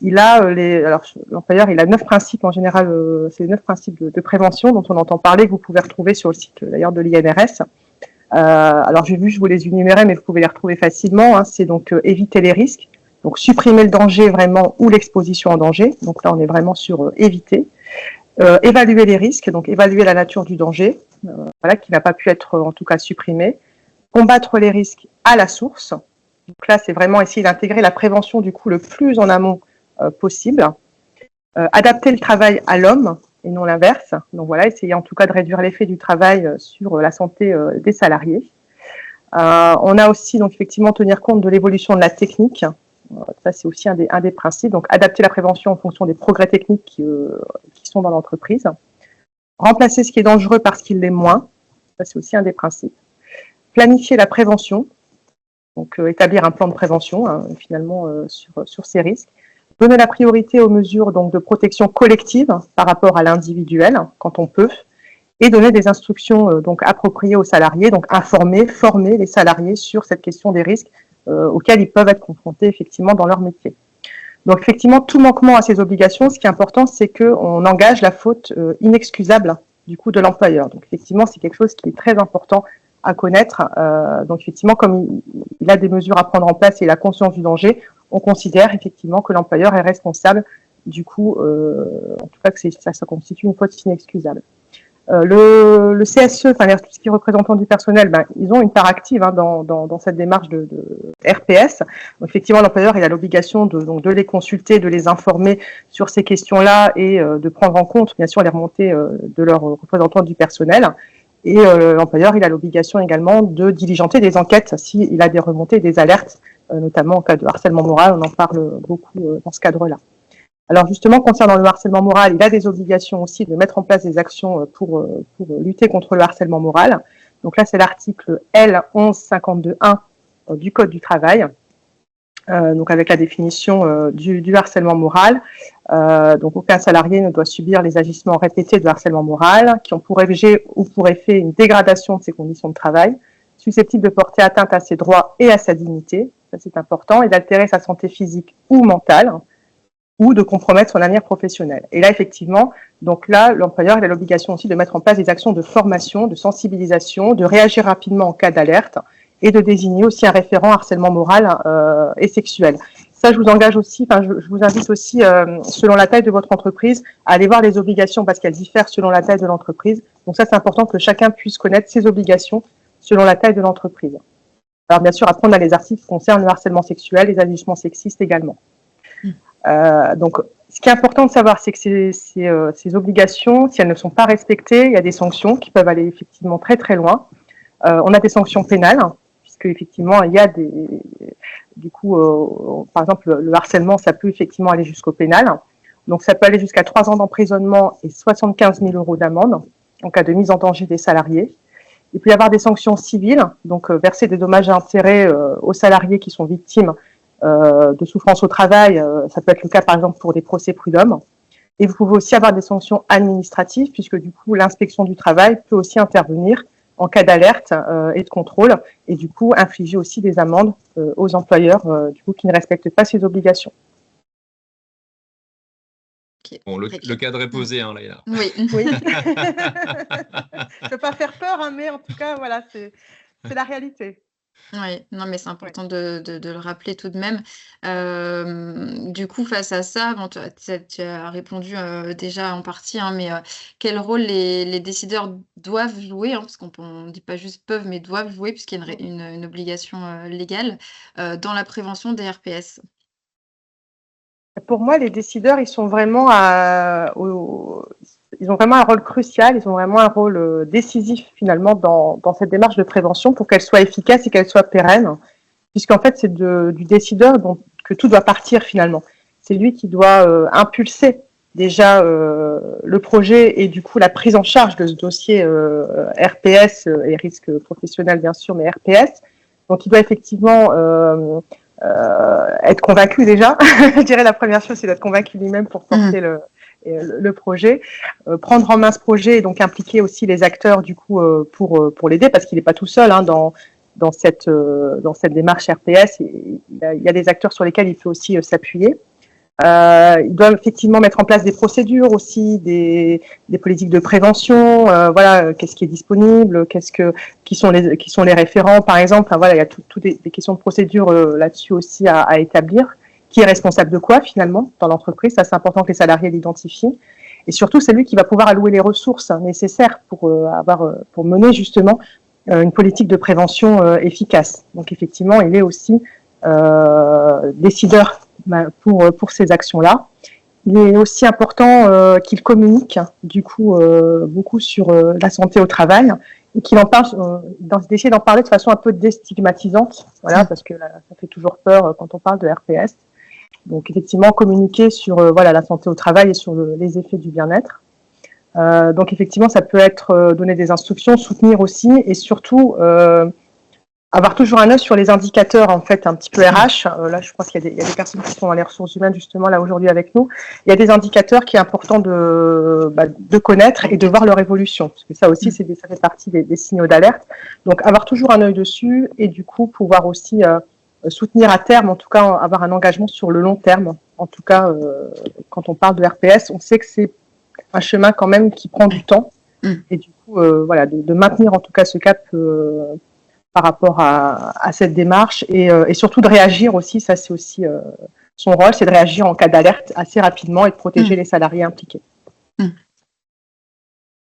l'employeur il a 9 principes en général, c'est les 9 principes de prévention dont on entend parler, que vous pouvez retrouver sur le site d'ailleurs de l'INRS. Alors je vous les énumérer, mais vous pouvez les retrouver facilement. Hein. C'est donc éviter les risques, donc supprimer le danger vraiment ou l'exposition en danger. Donc là on est vraiment sur éviter. Évaluer les risques, donc évaluer la nature du danger, qui n'a pas pu être en tout cas supprimé. Combattre les risques à la source. Donc là, c'est vraiment essayer d'intégrer la prévention du coup le plus en amont possible. Adapter le travail à l'homme et non l'inverse. Donc voilà, essayer en tout cas de réduire l'effet du travail sur la santé des salariés. On a aussi donc effectivement tenir compte de l'évolution de la technique. Ça, c'est aussi un des principes. Donc, adapter la prévention en fonction des progrès techniques qui sont dans l'entreprise. Remplacer ce qui est dangereux par ce qui l'est moins. Ça, c'est aussi un des principes. Planifier la prévention. Donc, établir un plan de prévention, hein, finalement, sur ces risques. Donner la priorité aux mesures donc, de protection collective par rapport à l'individuel, quand on peut. Et donner des instructions donc, appropriées aux salariés. Donc, former les salariés sur cette question des risques auxquels ils peuvent être confrontés effectivement dans leur métier. Donc effectivement, tout manquement à ces obligations, ce qui est important, c'est qu'on engage la faute inexcusable du coup de l'employeur. Donc effectivement, c'est quelque chose qui est très important à connaître. Donc effectivement, comme il a des mesures à prendre en place et il a conscience du danger, on considère effectivement que l'employeur est responsable. Du coup, en tout cas, que ça constitue une faute inexcusable. Le CSE, enfin tout ce qui est représentant du personnel, ils ont une part active hein, dans cette démarche de RPS. Donc, effectivement, l'employeur il a l'obligation de les consulter, de les informer sur ces questions-là et de prendre en compte, bien sûr, les remontées de leurs représentants du personnel. Et l'employeur il a l'obligation également de diligenter des enquêtes s'il a des remontées, des alertes, notamment en cas de harcèlement moral. On en parle beaucoup dans ce cadre-là. Alors justement, concernant le harcèlement moral, il a des obligations aussi de mettre en place des actions pour lutter contre le harcèlement moral. Donc là, c'est l'article L1152.1 du Code du travail, donc avec la définition du harcèlement moral. Donc aucun salarié ne doit subir les agissements répétés de harcèlement moral qui ont pour objet ou pour effet une dégradation de ses conditions de travail, susceptible de porter atteinte à ses droits et à sa dignité, ça c'est important, et d'altérer sa santé physique ou mentale, ou de compromettre son avenir professionnel. Et là, effectivement, donc là, l'employeur il a l'obligation aussi de mettre en place des actions de formation, de sensibilisation, de réagir rapidement en cas d'alerte et de désigner aussi un référent harcèlement moral et sexuel. Ça, je vous engage aussi, je vous invite aussi, selon la taille de votre entreprise, à aller voir les obligations parce qu'elles diffèrent selon la taille de l'entreprise. Donc ça, c'est important que chacun puisse connaître ses obligations selon la taille de l'entreprise. Alors bien sûr, après, on a les articles qui concernent le harcèlement sexuel, les agissements sexistes également. Donc, ce qui est important de savoir, c'est que ces obligations, si elles ne sont pas respectées, il y a des sanctions qui peuvent aller effectivement très très loin. On a des sanctions pénales, puisque effectivement, il y a par exemple, le harcèlement, ça peut effectivement aller jusqu'au pénal. Donc, ça peut aller jusqu'à 3 ans d'emprisonnement et 75 000 € d'amende. en cas de mise en danger des salariés. Il peut y avoir des sanctions civiles, donc verser des dommages et intérêts aux salariés qui sont victimes de souffrance au travail. Ça peut être le cas par exemple pour des procès prud'hommes. Et vous pouvez aussi avoir des sanctions administratives, puisque du coup l'inspection du travail peut aussi intervenir en cas d'alerte et de contrôle, et du coup infliger aussi des amendes aux employeurs du coup qui ne respectent pas ces obligations. Ok. Bon, le cadre est posé, hein, Leïla. Oui. Oui. Je ne veux pas faire peur, hein, mais en tout cas, voilà, c'est la réalité. Oui, non, mais c'est important de le rappeler tout de même. Du coup, face à ça, bon, tu as répondu déjà en partie, hein, mais quel rôle les décideurs doivent jouer, hein, parce qu'on ne dit pas juste peuvent, mais doivent jouer, puisqu'il y a une obligation légale dans la prévention des RPS? Pour moi, les décideurs, ils ont vraiment un rôle crucial, ils ont vraiment un rôle décisif finalement dans cette démarche de prévention pour qu'elle soit efficace et qu'elle soit pérenne, puisqu'en fait, c'est du décideur que tout doit partir finalement. C'est lui qui doit impulser déjà le projet et du coup la prise en charge de ce dossier RPS et risque professionnel bien sûr, mais RPS. Donc, il doit effectivement être convaincu déjà. Je dirais la première chose, c'est d'être convaincu lui-même pour porter le projet, prendre en main ce projet et donc impliquer aussi les acteurs du coup pour l'aider, parce qu'il n'est pas tout seul hein, dans cette démarche RPS. Il y a des acteurs sur lesquels il peut aussi s'appuyer. Ils doivent effectivement mettre en place des procédures aussi, des politiques de prévention. Voilà, qu'est-ce qui est disponible, qui sont les référents, par exemple. Enfin, voilà, il y a toutes des questions de procédure là-dessus aussi à établir. Qui est responsable de quoi finalement dans l'entreprise? Ça, c'est important que les salariés l'identifient. Et surtout, c'est lui qui va pouvoir allouer les ressources nécessaires pour mener justement une politique de prévention efficace. Donc effectivement, il est aussi décideur pour ces actions-là. Il est aussi important qu'il communique du coup beaucoup sur la santé au travail et qu'il en parle, d'essayer d'en parler de façon un peu déstigmatisante, voilà, parce que ça fait toujours peur quand on parle de RPS. Donc effectivement communiquer sur voilà la santé au travail et sur les effets du bien-être. Donc effectivement ça peut être donner des instructions, soutenir aussi et surtout avoir toujours un œil sur les indicateurs en fait un petit peu RH. Là, je pense qu'il y a des personnes qui sont dans les ressources humaines justement là aujourd'hui avec nous. Il y a des indicateurs qui est important de connaître et de voir leur évolution, parce que ça aussi ça fait partie des signaux d'alerte. Donc avoir toujours un œil dessus et du coup pouvoir aussi soutenir à terme, en tout cas avoir un engagement sur le long terme. En tout cas, quand on parle de RPS, on sait que c'est un chemin quand même qui prend du temps et du coup voilà de maintenir en tout cas ce cap par rapport à cette démarche et surtout de réagir aussi, ça c'est aussi son rôle, c'est de réagir en cas d'alerte assez rapidement et de protéger les salariés impliqués.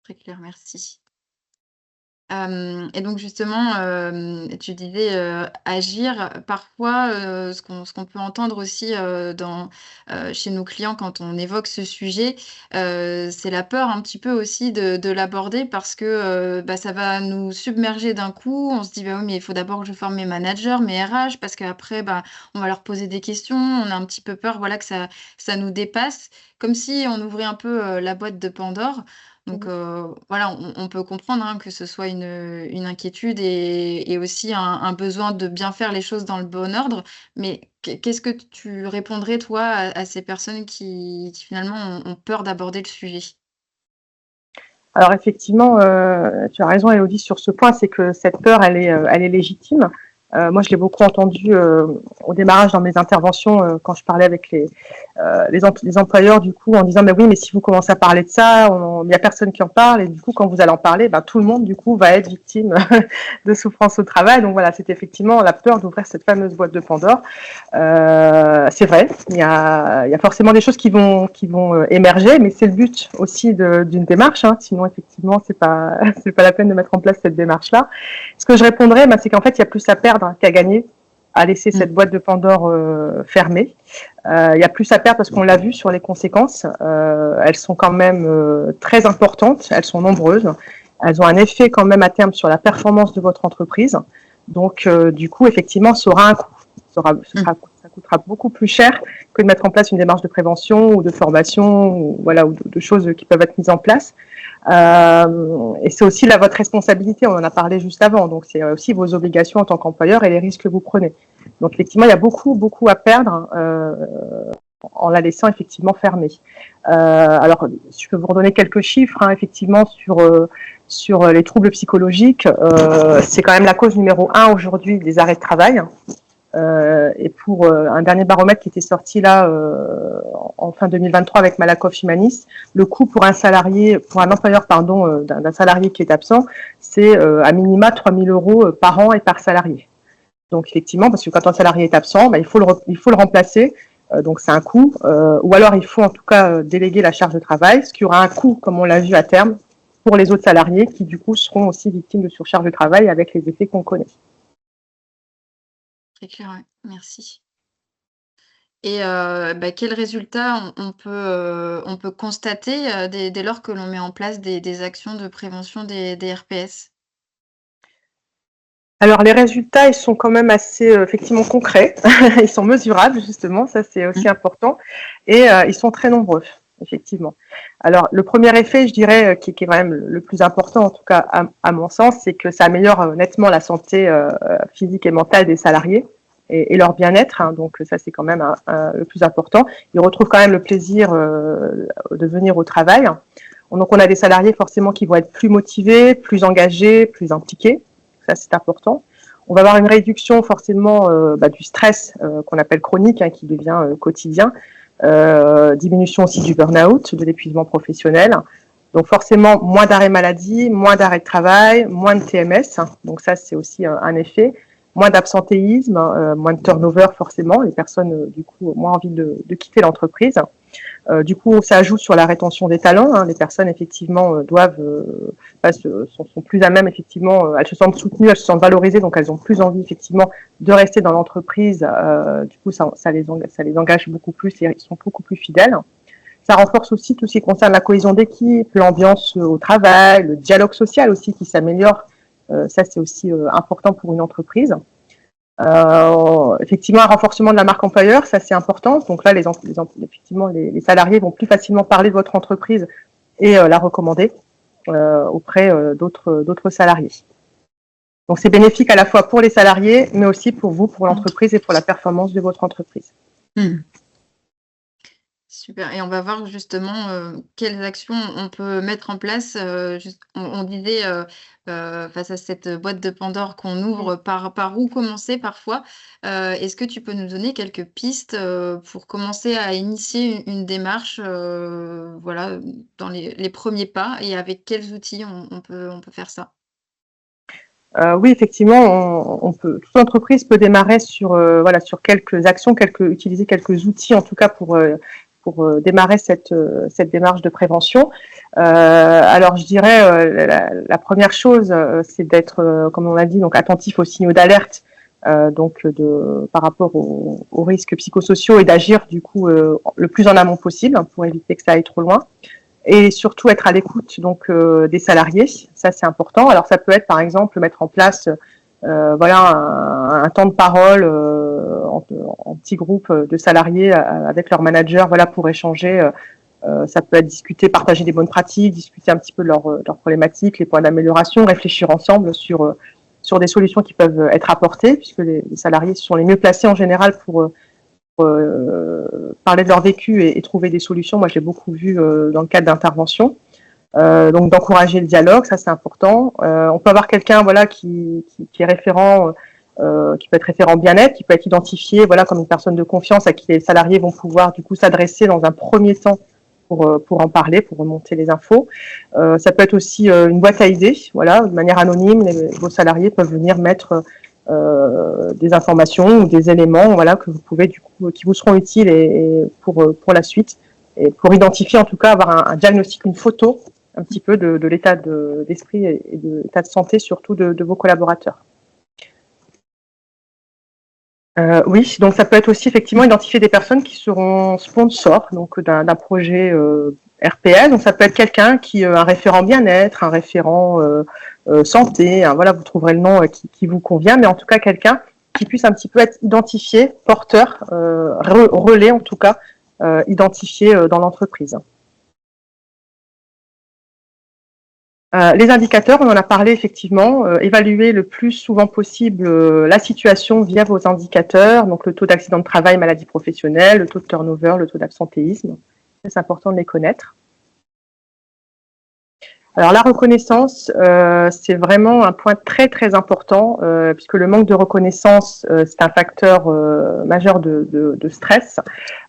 Très clair, merci. Et donc justement, tu disais, agir. Parfois, ce qu'on peut entendre aussi, chez nos clients quand on évoque ce sujet, c'est la peur un petit peu aussi de l'aborder parce que, ça va nous submerger d'un coup. On se dit: «Bah, oui, mais il faut d'abord que je forme mes managers, mes RH parce qu'après, on va leur poser des questions». On a un petit peu peur, voilà, que ça nous dépasse, comme si on ouvrait un peu, la boîte de Pandore. Donc voilà, on peut comprendre, hein, que ce soit une inquiétude et aussi un besoin de bien faire les choses dans le bon ordre. Mais qu'est-ce que tu répondrais, toi, à ces personnes qui finalement ont peur d'aborder le sujet? Alors effectivement, tu as raison Élodie sur ce point, c'est que cette peur, elle est légitime. Moi, je l'ai beaucoup entendue au démarrage dans mes interventions quand je parlais avec les employeurs du coup en disant mais oui, mais si vous commencez à parler de ça, il n'y a personne qui en parle et du coup quand vous allez en parler, tout le monde du coup va être victime de souffrance au travail. Donc voilà, c'est effectivement la peur d'ouvrir cette fameuse boîte de Pandore. C'est vrai, il y a forcément des choses qui vont émerger, mais c'est le but aussi d'une démarche. Hein, sinon effectivement c'est pas la peine de mettre en place cette démarche là. Ce que je répondrais, c'est qu'en fait il y a plus à perdre qu'à gagner à laisser cette boîte de Pandore fermée. Il y a plus à perdre parce qu'on l'a vu sur les conséquences. Elles sont quand même très importantes, elles sont nombreuses. Elles ont un effet quand même à terme sur la performance de votre entreprise. Donc, du coup, effectivement, ça aura un coût. Ça coûtera beaucoup plus cher que de mettre en place une démarche de prévention ou de formation ou de choses qui peuvent être mises en place. Et c'est aussi votre responsabilité, on en a parlé juste avant, donc c'est aussi vos obligations en tant qu'employeur et les risques que vous prenez. Donc effectivement, il y a beaucoup à perdre en la laissant effectivement fermée. Alors, je peux vous redonner quelques chiffres, effectivement, sur les troubles psychologiques. C'est quand même la cause numéro 1 aujourd'hui des arrêts de travail. Et pour un dernier baromètre qui était sorti là en fin 2023 avec Malakoff Humanis, le coût pour un employeur d'un salarié qui est absent, c'est à minima 3 000 € par an et par salarié. Donc effectivement, parce que quand un salarié est absent, il faut le remplacer, donc c'est un coût, ou alors il faut en tout cas déléguer la charge de travail, ce qui aura un coût, comme on l'a vu à terme, pour les autres salariés qui du coup seront aussi victimes de surcharge de travail avec les effets qu'on connaît. Très clair, ouais. Merci. Et quels résultats on peut constater dès lors que l'on met en place des actions de prévention des RPS? Alors les résultats, ils sont quand même assez effectivement concrets, ils sont mesurables justement, ça c'est aussi important, et ils sont très nombreux, effectivement. Alors le premier effet, je dirais, qui est quand même le plus important, en tout cas à mon sens, c'est que ça améliore nettement la santé physique et mentale des salariés et leur bien-être, donc ça c'est quand même le plus important. Ils retrouvent quand même le plaisir de venir au travail. Donc on a des salariés forcément qui vont être plus motivés, plus engagés, plus impliqués. Ça, c'est important. On va avoir une réduction forcément du stress qu'on appelle chronique, qui devient quotidien. Diminution aussi du burn-out, de l'épuisement professionnel. Donc forcément, moins d'arrêts maladie, moins d'arrêts de travail, moins de TMS. Donc ça, c'est aussi un effet. Moins d'absentéisme, moins de turnover forcément. Les personnes, du coup, ont moins envie de quitter l'entreprise. Du coup, ça ajoute sur la rétention des talents. Les personnes, effectivement, sont plus à même, effectivement, elles se sentent soutenues, elles se sentent valorisées, donc elles ont plus envie, effectivement, de rester dans l'entreprise. Du coup, ça les engage beaucoup plus et ils sont beaucoup plus fidèles. Ça renforce aussi tout ce qui concerne la cohésion d'équipe, l'ambiance au travail, le dialogue social aussi qui s'améliore. Ça, c'est aussi important pour une entreprise. Effectivement, un renforcement de la marque employeur, ça c'est important. Donc là, effectivement, les salariés vont plus facilement parler de votre entreprise et la recommander auprès d'autres salariés. Donc c'est bénéfique à la fois pour les salariés, mais aussi pour vous, pour l'entreprise et pour la performance de votre entreprise. Super, et on va voir justement quelles actions on peut mettre en place. On disait face à cette boîte de Pandore qu'on ouvre, par où commencer parfois. Est-ce que tu peux nous donner quelques pistes pour commencer à initier une démarche, voilà, dans les premiers pas, et avec quels outils on peut faire ça? Oui, effectivement, toute entreprise peut démarrer sur quelques actions, utiliser quelques outils en tout cas pour démarrer cette démarche de prévention. Alors je dirais la première chose, c'est d'être, comme on l'a dit, donc attentif aux signaux d'alerte, par rapport aux risques psychosociaux, et d'agir du coup le plus en amont possible pour éviter que ça aille trop loin. Et surtout être à l'écoute des salariés, ça c'est important. Alors ça peut être par exemple mettre en place un temps de parole en petits groupes de salariés avec leur manager, pour échanger. Ça peut être discuter, partager des bonnes pratiques, discuter un petit peu de leurs problématiques, les points d'amélioration, réfléchir ensemble sur des solutions qui peuvent être apportées, puisque les salariés sont les mieux placés en général pour parler de leur vécu et trouver des solutions. Moi, j'ai beaucoup vu dans le cadre d'interventions. Donc d'encourager le dialogue, ça c'est important. On peut avoir quelqu'un qui est référent, qui peut être référent bien-être, qui peut être identifié comme une personne de confiance à qui les salariés vont pouvoir du coup s'adresser dans un premier temps pour en parler, pour remonter les infos. Ça peut être aussi une boîte à idées, de manière anonyme, vos salariés peuvent venir mettre des informations ou des éléments que vous pouvez du coup, qui vous seront utiles et pour la suite, et pour identifier en tout cas, avoir un diagnostic, une photo un petit peu de l'état d'esprit et de l'état de santé surtout de vos collaborateurs. Oui, donc ça peut être aussi effectivement identifier des personnes qui seront sponsors d'un projet RPS. Donc ça peut être quelqu'un qui un référent bien-être, un référent santé, vous trouverez le nom qui vous convient, mais en tout cas quelqu'un qui puisse un petit peu être identifié, porteur, relais en tout cas, identifié dans l'entreprise. Les indicateurs, on en a parlé effectivement, évaluer le plus souvent possible la situation via vos indicateurs, donc le taux d'accident de travail, maladie professionnelle, le taux de turnover, le taux d'absentéisme. C'est important de les connaître. Alors la reconnaissance, c'est vraiment un point très très important, puisque le manque de reconnaissance, c'est un facteur majeur de stress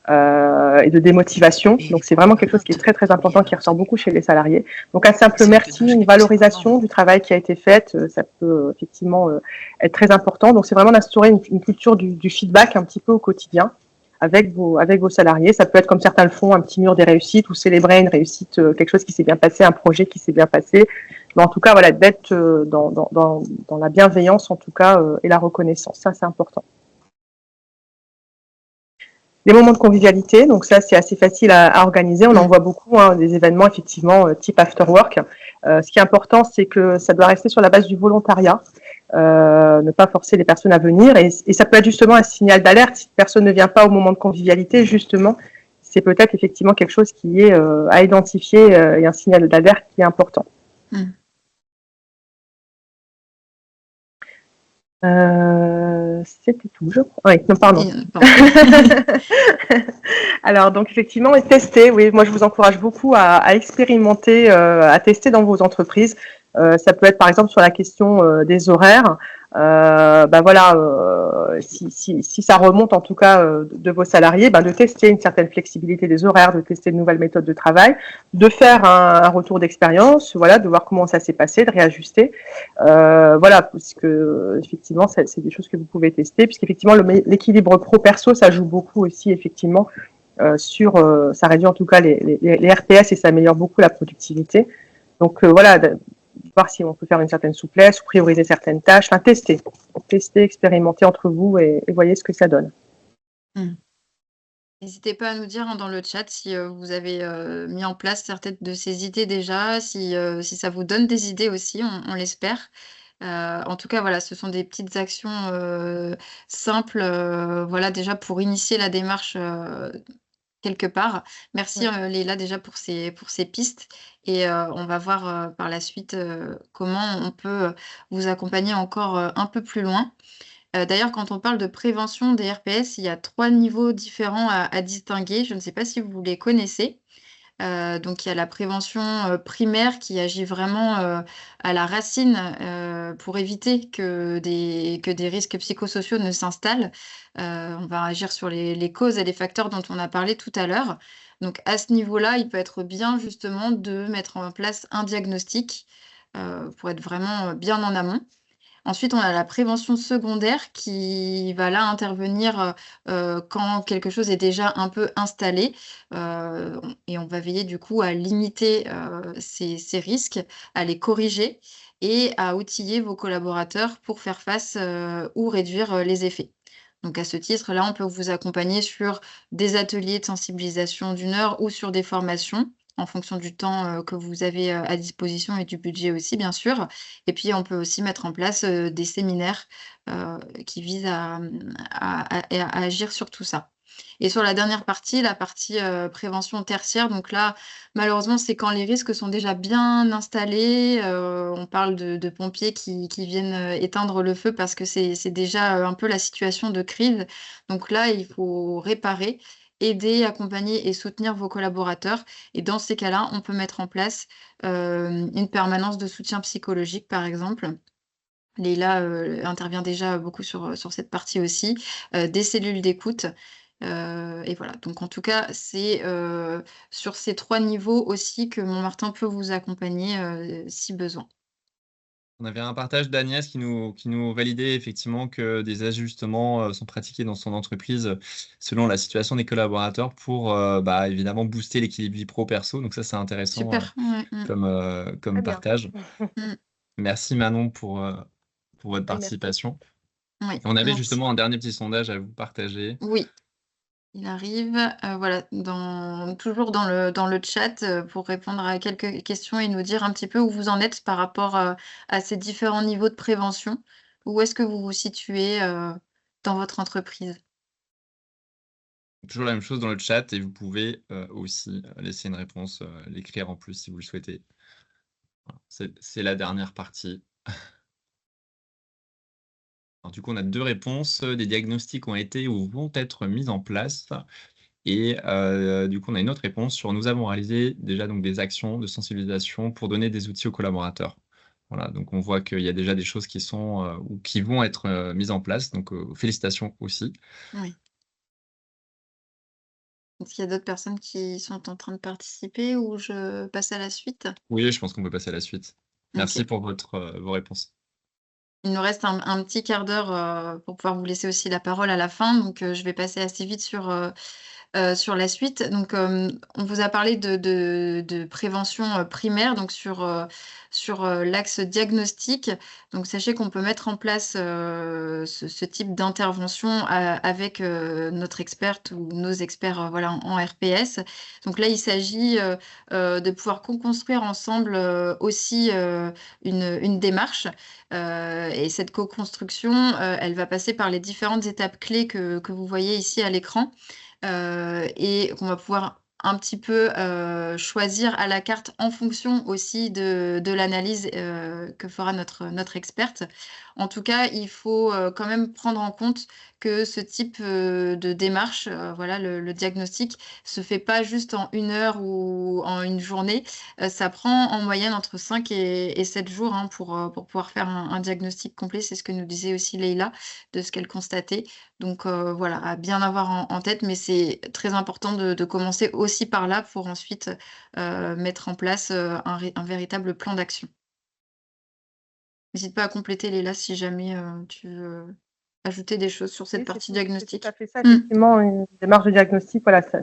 et de démotivation. Donc c'est vraiment quelque chose qui est très très important, qui ressort beaucoup chez les salariés. Donc un simple merci, une valorisation du travail qui a été fait, ça peut effectivement être très important. Donc c'est vraiment d'instaurer une culture du feedback un petit peu au quotidien avec vos salariés. Ça peut être, comme certains le font, un petit mur des réussites ou célébrer une réussite, quelque chose qui s'est bien passé, un projet qui s'est bien passé. Mais en tout cas, voilà, d'être dans la bienveillance, en tout cas, et la reconnaissance. Ça, c'est important. Les moments de convivialité, donc ça, c'est assez facile à organiser. On en voit beaucoup, hein, des événements, effectivement, type after work. Ce qui est important, c'est que ça doit rester sur la base du volontariat. Ne pas forcer les personnes à venir, et ça peut être justement un signal d'alerte. Si personne ne vient pas au moment de convivialité, justement, c'est peut-être effectivement quelque chose qui est à identifier et un signal d'alerte qui est important. C'était tout, je crois. Oui, non, pardon. Alors, donc, effectivement, tester, oui, moi, je vous encourage beaucoup à expérimenter, à tester dans vos entreprises. Ça peut être, par exemple, sur la question des horaires. Voilà, si ça remonte, en tout cas, de vos salariés, de tester une certaine flexibilité des horaires, de tester de nouvelles méthodes de travail, de faire un retour d'expérience, voilà, de voir comment ça s'est passé, de réajuster. Voilà, parce que effectivement, c'est des choses que vous pouvez tester, puisqu'effectivement, l'équilibre pro-perso, ça joue beaucoup aussi, effectivement, ça réduit en tout cas les RPS et ça améliore beaucoup la productivité. Donc voilà, voir si on peut faire une certaine souplesse ou prioriser certaines tâches, enfin tester, expérimenter entre vous et voyez ce que ça donne. N'hésitez pas à nous dire, hein, dans le chat si vous avez mis en place certaines de ces idées déjà, si ça vous donne des idées aussi, on l'espère. En tout cas, voilà, ce sont des petites actions simples, voilà, déjà pour initier la démarche quelque part. Merci Leïla déjà pour ces pistes, et on va voir par la suite comment on peut vous accompagner encore un peu plus loin. D'ailleurs, quand on parle de prévention des RPS, il y a 3 niveaux différents à distinguer. Je ne sais pas si vous les connaissez? Donc il y a la prévention primaire qui agit vraiment à la racine pour éviter que des risques psychosociaux ne s'installent. On va agir sur les causes et les facteurs dont on a parlé tout à l'heure. Donc à ce niveau-là, il peut être bien justement de mettre en place un diagnostic pour être vraiment bien en amont. Ensuite, on a la prévention secondaire qui va là intervenir quand quelque chose est déjà un peu installé, et on va veiller du coup à limiter ces risques, à les corriger et à outiller vos collaborateurs pour faire face ou réduire les effets. Donc à ce titre, là, on peut vous accompagner sur des ateliers de sensibilisation d'1 heure ou sur des formations en fonction du temps que vous avez à disposition et du budget aussi, bien sûr. Et puis, on peut aussi mettre en place des séminaires qui visent à agir sur tout ça. Et sur la dernière partie, la partie prévention tertiaire, donc là, malheureusement, c'est quand les risques sont déjà bien installés. On parle de pompiers qui viennent éteindre le feu parce que c'est déjà un peu la situation de crise. Donc là, il faut réparer, aider, accompagner et soutenir vos collaborateurs. Et dans ces cas-là, on peut mettre en place une permanence de soutien psychologique, par exemple. Leïla intervient déjà beaucoup sur cette partie aussi, des cellules d'écoute. Et voilà, donc en tout cas, c'est sur ces 3 niveaux aussi que Montmartin peut vous accompagner si besoin. On avait un partage d'Agnès qui nous validait effectivement que des ajustements sont pratiqués dans son entreprise selon la situation des collaborateurs pour évidemment booster l'équilibre vie pro-perso. Donc ça, c'est intéressant Super, ouais, comme Très bien. partage. Mmh. Merci Manon pour votre Merci. participation. Oui, Et on avait merci. justement un dernier petit sondage à vous partager. Oui, il arrive, voilà, toujours dans le chat, pour répondre à quelques questions et nous dire un petit peu où vous en êtes par rapport à ces différents niveaux de prévention. Où est-ce que vous vous situez dans votre entreprise? Toujours la même chose dans le chat et vous pouvez aussi laisser une réponse, l'écrire en plus si vous le souhaitez. Voilà, c'est la dernière partie. Alors, du coup, on a 2 réponses. Des diagnostics ont été ou vont être mis en place. Et du coup, on a une autre réponse sur: «Nous avons réalisé déjà donc des actions de sensibilisation pour donner des outils aux collaborateurs». Voilà, donc on voit qu'il y a déjà des choses qui sont, ou qui vont être, mises en place, donc félicitations aussi. Oui. Est-ce qu'il y a d'autres personnes qui sont en train de participer ou je passe à la suite? Oui, je pense qu'on peut passer à la suite. Merci OK. pour vos réponses. Il nous reste un petit quart d'heure, pour pouvoir vous laisser aussi la parole à la fin, donc je vais passer assez vite sur la suite. Donc, on vous a parlé de prévention, primaire, donc sur l'axe diagnostic. Donc sachez qu'on peut mettre en place, ce type d'intervention avec, notre experte ou nos experts, voilà, en RPS. Donc là, il s'agit, de pouvoir co-construire ensemble, aussi, une démarche, et cette co-construction, elle va passer par les différentes étapes clés que vous voyez ici à l'écran. Et qu'on va pouvoir un petit peu, choisir à la carte en fonction aussi de l'analyse, que fera notre experte. En tout cas, il faut, quand même prendre en compte que ce type, de démarche, voilà, le diagnostic se fait pas juste en 1 heure ou en une journée. Ça prend en moyenne entre 5 et 7 jours, hein, pour pouvoir faire un diagnostic complet. C'est ce que nous disait aussi Leïla, de ce qu'elle constatait. Donc voilà, à bien avoir en tête, mais c'est très important de commencer aussi par là pour ensuite, mettre en place, un véritable plan d'action. N'hésite pas à compléter Léla si jamais, tu veux ajouter des choses sur cette Oui, partie c'est tout à diagnostic. fait ça. Mmh. Effectivement, une démarche de diagnostic, voilà, ça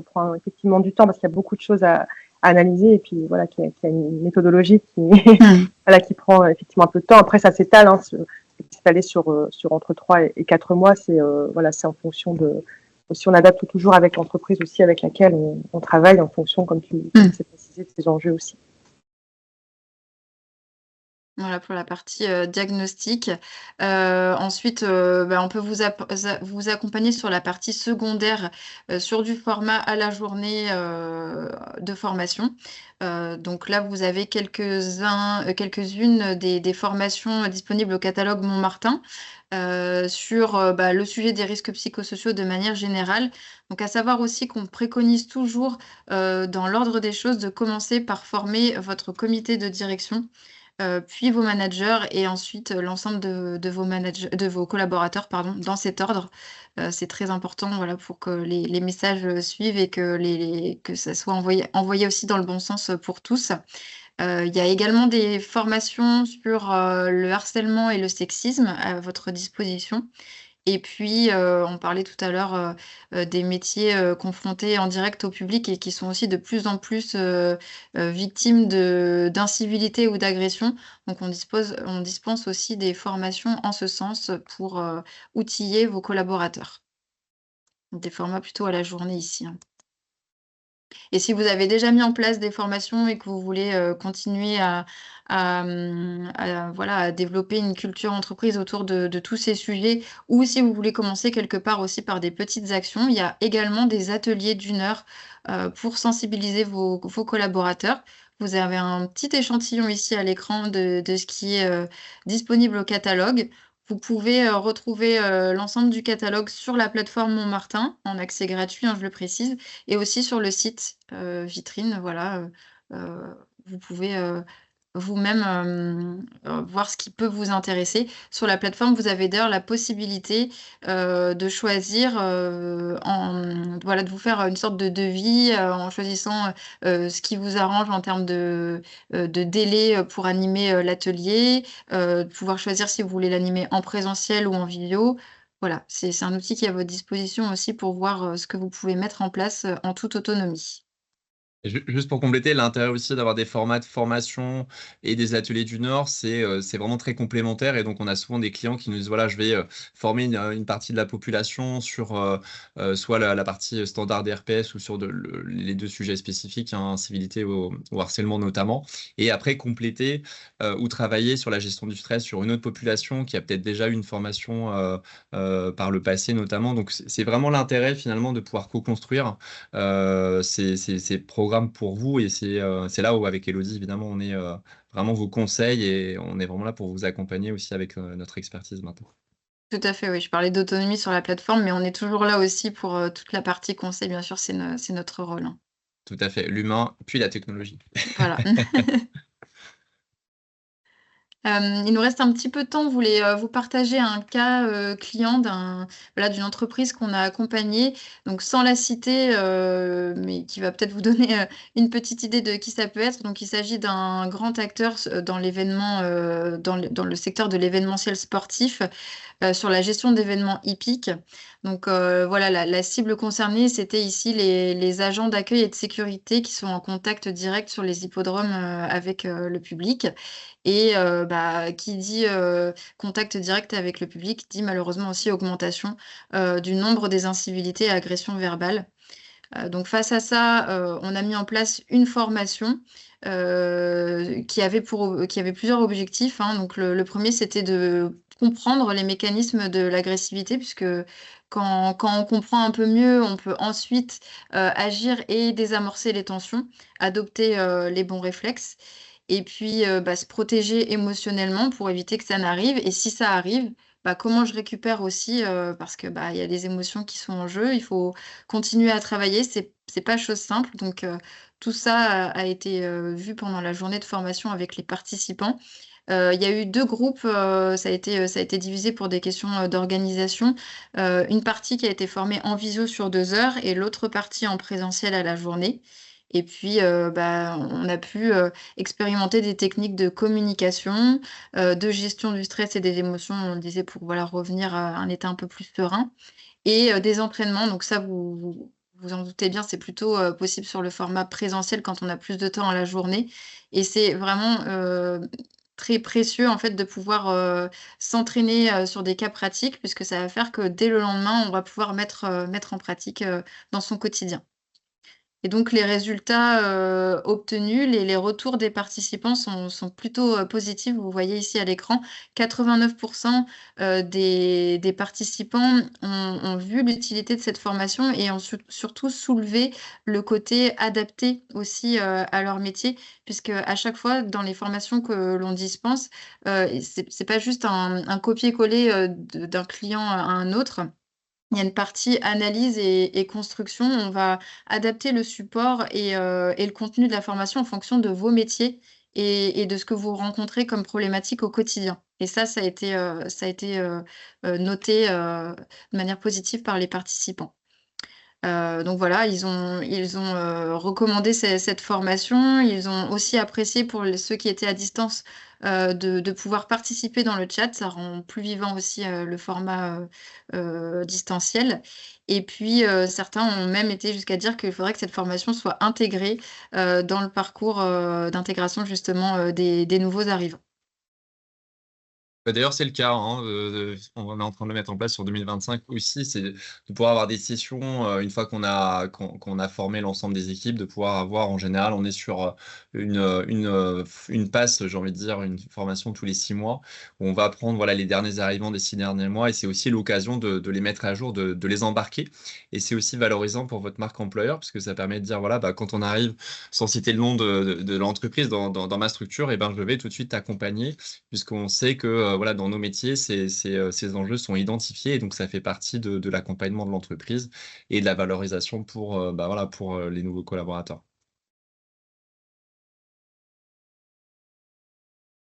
prend effectivement du temps parce qu'il y a beaucoup de choses à analyser et puis voilà, qu'il y a une méthodologie qui, Mmh. voilà, qui prend effectivement un peu de temps. Après, ça s'étale, hein, s'étaler sur entre 3 et 4 mois. Voilà, c'est en fonction de. Aussi, on adapte toujours avec l'entreprise aussi avec laquelle on travaille en fonction, comme tu Mmh. sais préciser, de ces enjeux aussi. Voilà pour la partie, diagnostic. Ensuite, on peut vous accompagner sur la partie secondaire, sur du format à la journée, de formation. Donc là, vous avez quelques-unes des formations disponibles au catalogue Montmartin, sur, le sujet des risques psychosociaux de manière générale. Donc à savoir aussi qu'on préconise toujours, dans l'ordre des choses, de commencer par former votre comité de direction, puis vos managers et ensuite, l'ensemble de vos collaborateurs, pardon, dans cet ordre. C'est très important, voilà, pour que les messages, suivent et que ça soit envoyé aussi dans le bon sens, pour tous. Il y a également des formations sur, le harcèlement et le sexisme à votre disposition. Et puis, on parlait tout à l'heure, des métiers, confrontés en direct au public et qui sont aussi de plus en plus, victimes d'incivilité ou d'agression. Donc on dispense aussi des formations en ce sens pour, outiller vos collaborateurs. Des formats plutôt à la journée ici, hein. Et si vous avez déjà mis en place des formations et que vous voulez, continuer voilà, à développer une culture entreprise autour de tous ces sujets, ou si vous voulez commencer quelque part aussi par des petites actions, il y a également des ateliers d'1 heure, pour sensibiliser vos collaborateurs. Vous avez un petit échantillon ici à l'écran de ce qui est, disponible au catalogue. Vous pouvez, retrouver, l'ensemble du catalogue sur la plateforme Montmartin, en accès gratuit, hein, je le précise, et aussi sur le site, vitrine, voilà, vous pouvez, vous-même, voir ce qui peut vous intéresser. Sur la plateforme, vous avez d'ailleurs la possibilité, de choisir, voilà, de vous faire une sorte de devis, en choisissant, ce qui vous arrange en termes de délai, pour animer, l'atelier, de pouvoir choisir si vous voulez l'animer en présentiel ou en vidéo. Voilà, c'est un outil qui est à votre disposition aussi pour voir, ce que vous pouvez mettre en place, en toute autonomie. Et juste pour compléter, l'intérêt aussi d'avoir des formats de formation et des ateliers du Nord, c'est vraiment très complémentaire et donc on a souvent des clients qui nous disent: «Voilà, je vais, former une partie de la population sur, soit la partie standard des RPS ou sur les 2 sujets spécifiques, hein, incivilité ou harcèlement notamment», et après compléter, ou travailler sur la gestion du stress sur une autre population qui a peut-être déjà eu une formation, par le passé notamment. Donc c'est vraiment l'intérêt finalement de pouvoir co-construire, ces programmes programme pour vous et c'est là où, avec Élodie, évidemment, on est vraiment vos conseils et on est vraiment là pour vous accompagner aussi avec notre expertise maintenant. Tout à fait, oui. Je parlais d'autonomie sur la plateforme, mais on est toujours là aussi pour toute la partie conseil, bien sûr, c'est notre rôle. Hein. Tout à fait, l'humain, puis la technologie. Voilà. Il nous reste un petit peu de temps. Vous voulez vous partager un cas client d'une entreprise qu'on a accompagnée, donc sans la citer, mais qui va peut-être vous donner une petite idée de qui ça peut être. Donc, il s'agit d'un grand acteur dans l'événement, dans le secteur de l'événementiel sportif, sur la gestion d'événements hippiques. Donc, voilà, la cible concernée, c'était ici les agents d'accueil et de sécurité qui sont en contact direct sur les hippodromes avec le public. Et qui dit contact direct avec le public, dit malheureusement aussi augmentation du nombre des incivilités et agressions verbales. Donc face à ça, on a mis en place une formation qui avait plusieurs objectifs. Hein. Donc le premier, c'était de comprendre les mécanismes de l'agressivité, puisque quand on comprend un peu mieux, on peut ensuite agir et désamorcer les tensions, adopter les bons réflexes. Et puis, se protéger émotionnellement pour éviter que ça n'arrive. Et si ça arrive, comment je récupère aussi, parce que, il y a des émotions qui sont en jeu. Il faut continuer à travailler, c'est pas chose simple. Donc, tout ça a été, vu pendant la journée de formation avec les participants. Il y a eu 2 groupes, ça a été divisé pour des questions, d'organisation. Une partie qui a été formée en visio sur 2 heures et l'autre partie en présentiel à la journée. Et puis, on a pu, expérimenter des techniques de communication, de gestion du stress et des émotions, on le disait, pour voilà, revenir à un état un peu plus serein et des entraînements. Donc ça, vous en doutez bien, c'est plutôt, possible sur le format présentiel quand on a plus de temps à la journée et c'est vraiment, très précieux, en fait, de pouvoir, s'entraîner, sur des cas pratiques puisque ça va faire que dès le lendemain, on va pouvoir mettre en pratique, dans son quotidien. Et donc les résultats, obtenus, les retours des participants sont plutôt, positifs. Vous voyez ici à l'écran, 89 des participants ont vu l'utilité de cette formation et ont surtout soulevé le côté adapté aussi, à leur métier. Puisque à chaque fois dans les formations que l'on dispense, c'est pas juste un copier-coller, d'un client à un autre. Il y a une partie analyse et construction. On va adapter le support et le contenu de la formation en fonction de vos métiers et de ce que vous rencontrez comme problématique au quotidien. Et ça a été noté, de manière positive par les participants. Donc voilà, ils ont recommandé cette formation. Ils ont aussi apprécié pour ceux qui étaient à distance, de pouvoir participer dans le chat. Ça rend plus vivant aussi, le format, distanciel et puis, certains ont même été jusqu'à dire qu'il faudrait que cette formation soit intégrée, dans le parcours, d'intégration justement, des nouveaux arrivants. D'ailleurs, c'est le cas, hein, on est en train de le mettre en place sur 2025 aussi, c'est de pouvoir avoir des sessions, une fois qu'on a formé l'ensemble des équipes, de pouvoir avoir en général, on est sur, une passe, j'ai envie de dire, une formation tous les 6 mois, où on va apprendre, voilà, les derniers arrivants des 6 derniers mois et c'est aussi l'occasion de les mettre à jour, de les embarquer et c'est aussi valorisant pour votre marque employeur puisque ça permet de dire, voilà, quand on arrive, sans citer le nom de l'entreprise dans ma structure et je vais tout de suite t'accompagner puisqu'on sait que voilà, dans nos métiers, ces enjeux sont identifiés et donc ça fait partie de l'accompagnement de l'entreprise et de la valorisation pour, voilà, pour les nouveaux collaborateurs.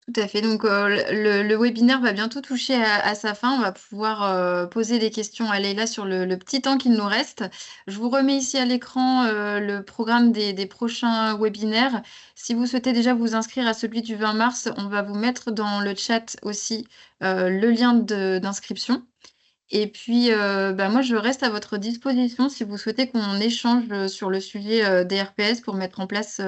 Tout à fait. Donc, le webinaire va bientôt toucher à sa fin. On va pouvoir, poser des questions à Leïla sur le petit temps qu'il nous reste. Je vous remets ici à l'écran, le programme des prochains webinaires. Si vous souhaitez déjà vous inscrire à celui du 20 mars, on va vous mettre dans le chat aussi, le lien d'inscription. Et puis, moi, je reste à votre disposition si vous souhaitez qu'on échange, sur le sujet, des RPS pour mettre en place,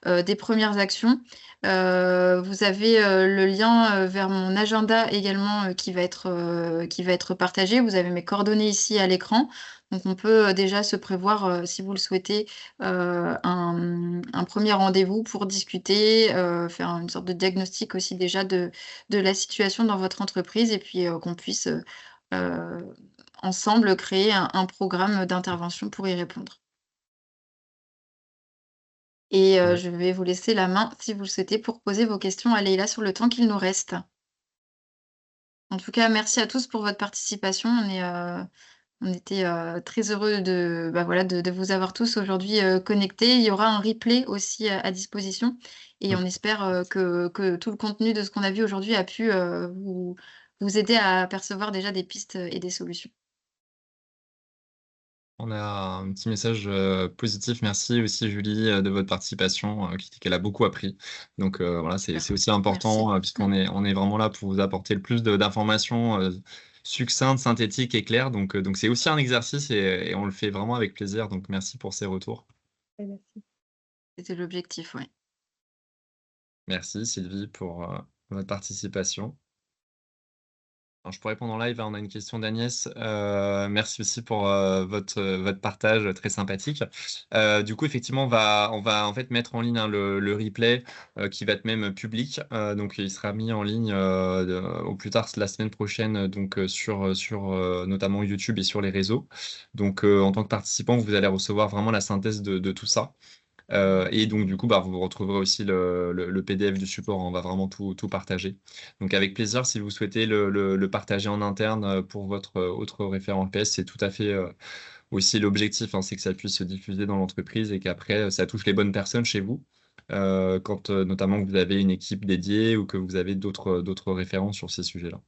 des premières actions. Vous avez, le lien, vers mon agenda également, qui va être partagé. Vous avez mes coordonnées ici à l'écran. Donc on peut, déjà se prévoir, si vous le souhaitez, un 1er rendez-vous pour discuter, faire une sorte de diagnostic aussi déjà de la situation dans votre entreprise et puis, qu'on puisse, heu, ensemble créer un programme d'intervention pour y répondre. Et Ouais. je vais vous laisser la main, si vous le souhaitez, pour poser vos questions à Leïla sur le temps qu'il nous reste. En tout cas, merci à tous pour votre participation. On était, très heureux de, bah, voilà, de vous avoir tous aujourd'hui, connectés. Il y aura un replay aussi, à disposition et Mmh. on espère, que tout le contenu de ce qu'on a vu aujourd'hui a pu, vous aider à percevoir déjà des pistes, et des solutions. On a un petit message, positif. Merci aussi Julie, de votre participation, qui dit qu'elle a beaucoup appris. Donc, voilà, c'est aussi Merci. important, puisqu'on est vraiment là pour vous apporter le plus d'informations, succinctes, synthétiques et claires. Donc c'est aussi un exercice et on le fait vraiment avec plaisir. Donc merci pour ces retours. Et merci. C'était l'objectif, ouais. Merci Sylvie pour, votre participation. Alors, je peux répondre en live, hein, on a une question d'Agnès. Merci aussi pour votre partage très sympathique. Du coup, effectivement, on va en fait mettre en ligne hein, le replay qui va être même public. Donc, il sera mis en ligne au plus tard la semaine prochaine, donc sur notamment YouTube et sur les réseaux. Donc, en tant que participant, vous allez recevoir vraiment la synthèse de tout ça. Et donc, du coup, bah, vous retrouverez aussi le PDF du support. On va vraiment tout partager. Donc, avec plaisir, si vous souhaitez le partager en interne pour votre autre référent PS, c'est tout à fait aussi l'objectif, hein, c'est que ça puisse se diffuser dans l'entreprise et qu'après, ça touche les bonnes personnes chez vous. Quand notamment vous avez une équipe dédiée ou que vous avez d'autres référents sur ces sujets-là.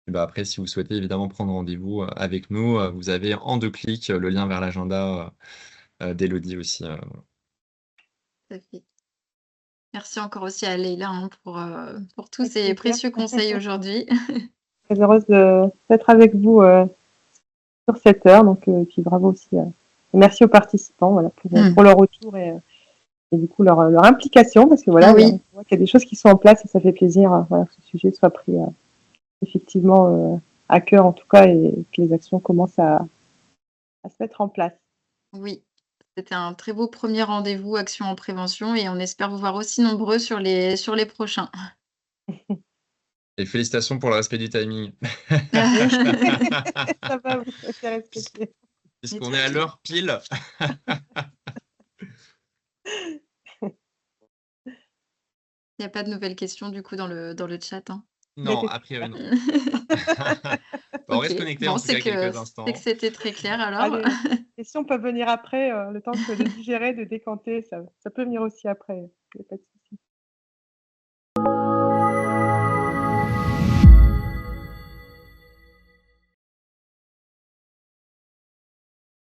Et bah, après, si vous souhaitez évidemment prendre rendez-vous avec nous, vous avez en 2 clics le lien vers l'agenda d'Elodie aussi. Tout à fait. Merci encore aussi à Leïla, hein, pour tous Avec ces plaisir. précieux conseils aujourd'hui. Très heureuse d'être avec vous sur cette heure. Donc, et puis bravo aussi. Merci aux participants voilà, pour leur retour et du coup leur implication. Parce que voilà, Oui. on voit qu'il y a des choses qui sont en place et ça fait plaisir voilà, que ce sujet soit pris effectivement à cœur en tout cas et que les actions commencent à se mettre en place. Oui, c'était un très beau premier rendez-vous action en prévention et on espère vous voir aussi nombreux sur les prochains. Et félicitations pour le respect du timing. Ça va, vous c'est respecté. Puisqu'on est à l'heure pile. Il n'y a pas de nouvelles questions du coup dans le chat, hein? Non, a priori non. On OK. reste connecté en Bon, tout cas quelques c'est que instants. c'était très clair alors. Allez, les questions peuvent venir après, le temps de digérer, de décanter, ça peut venir aussi après, il n'y a pas de souci.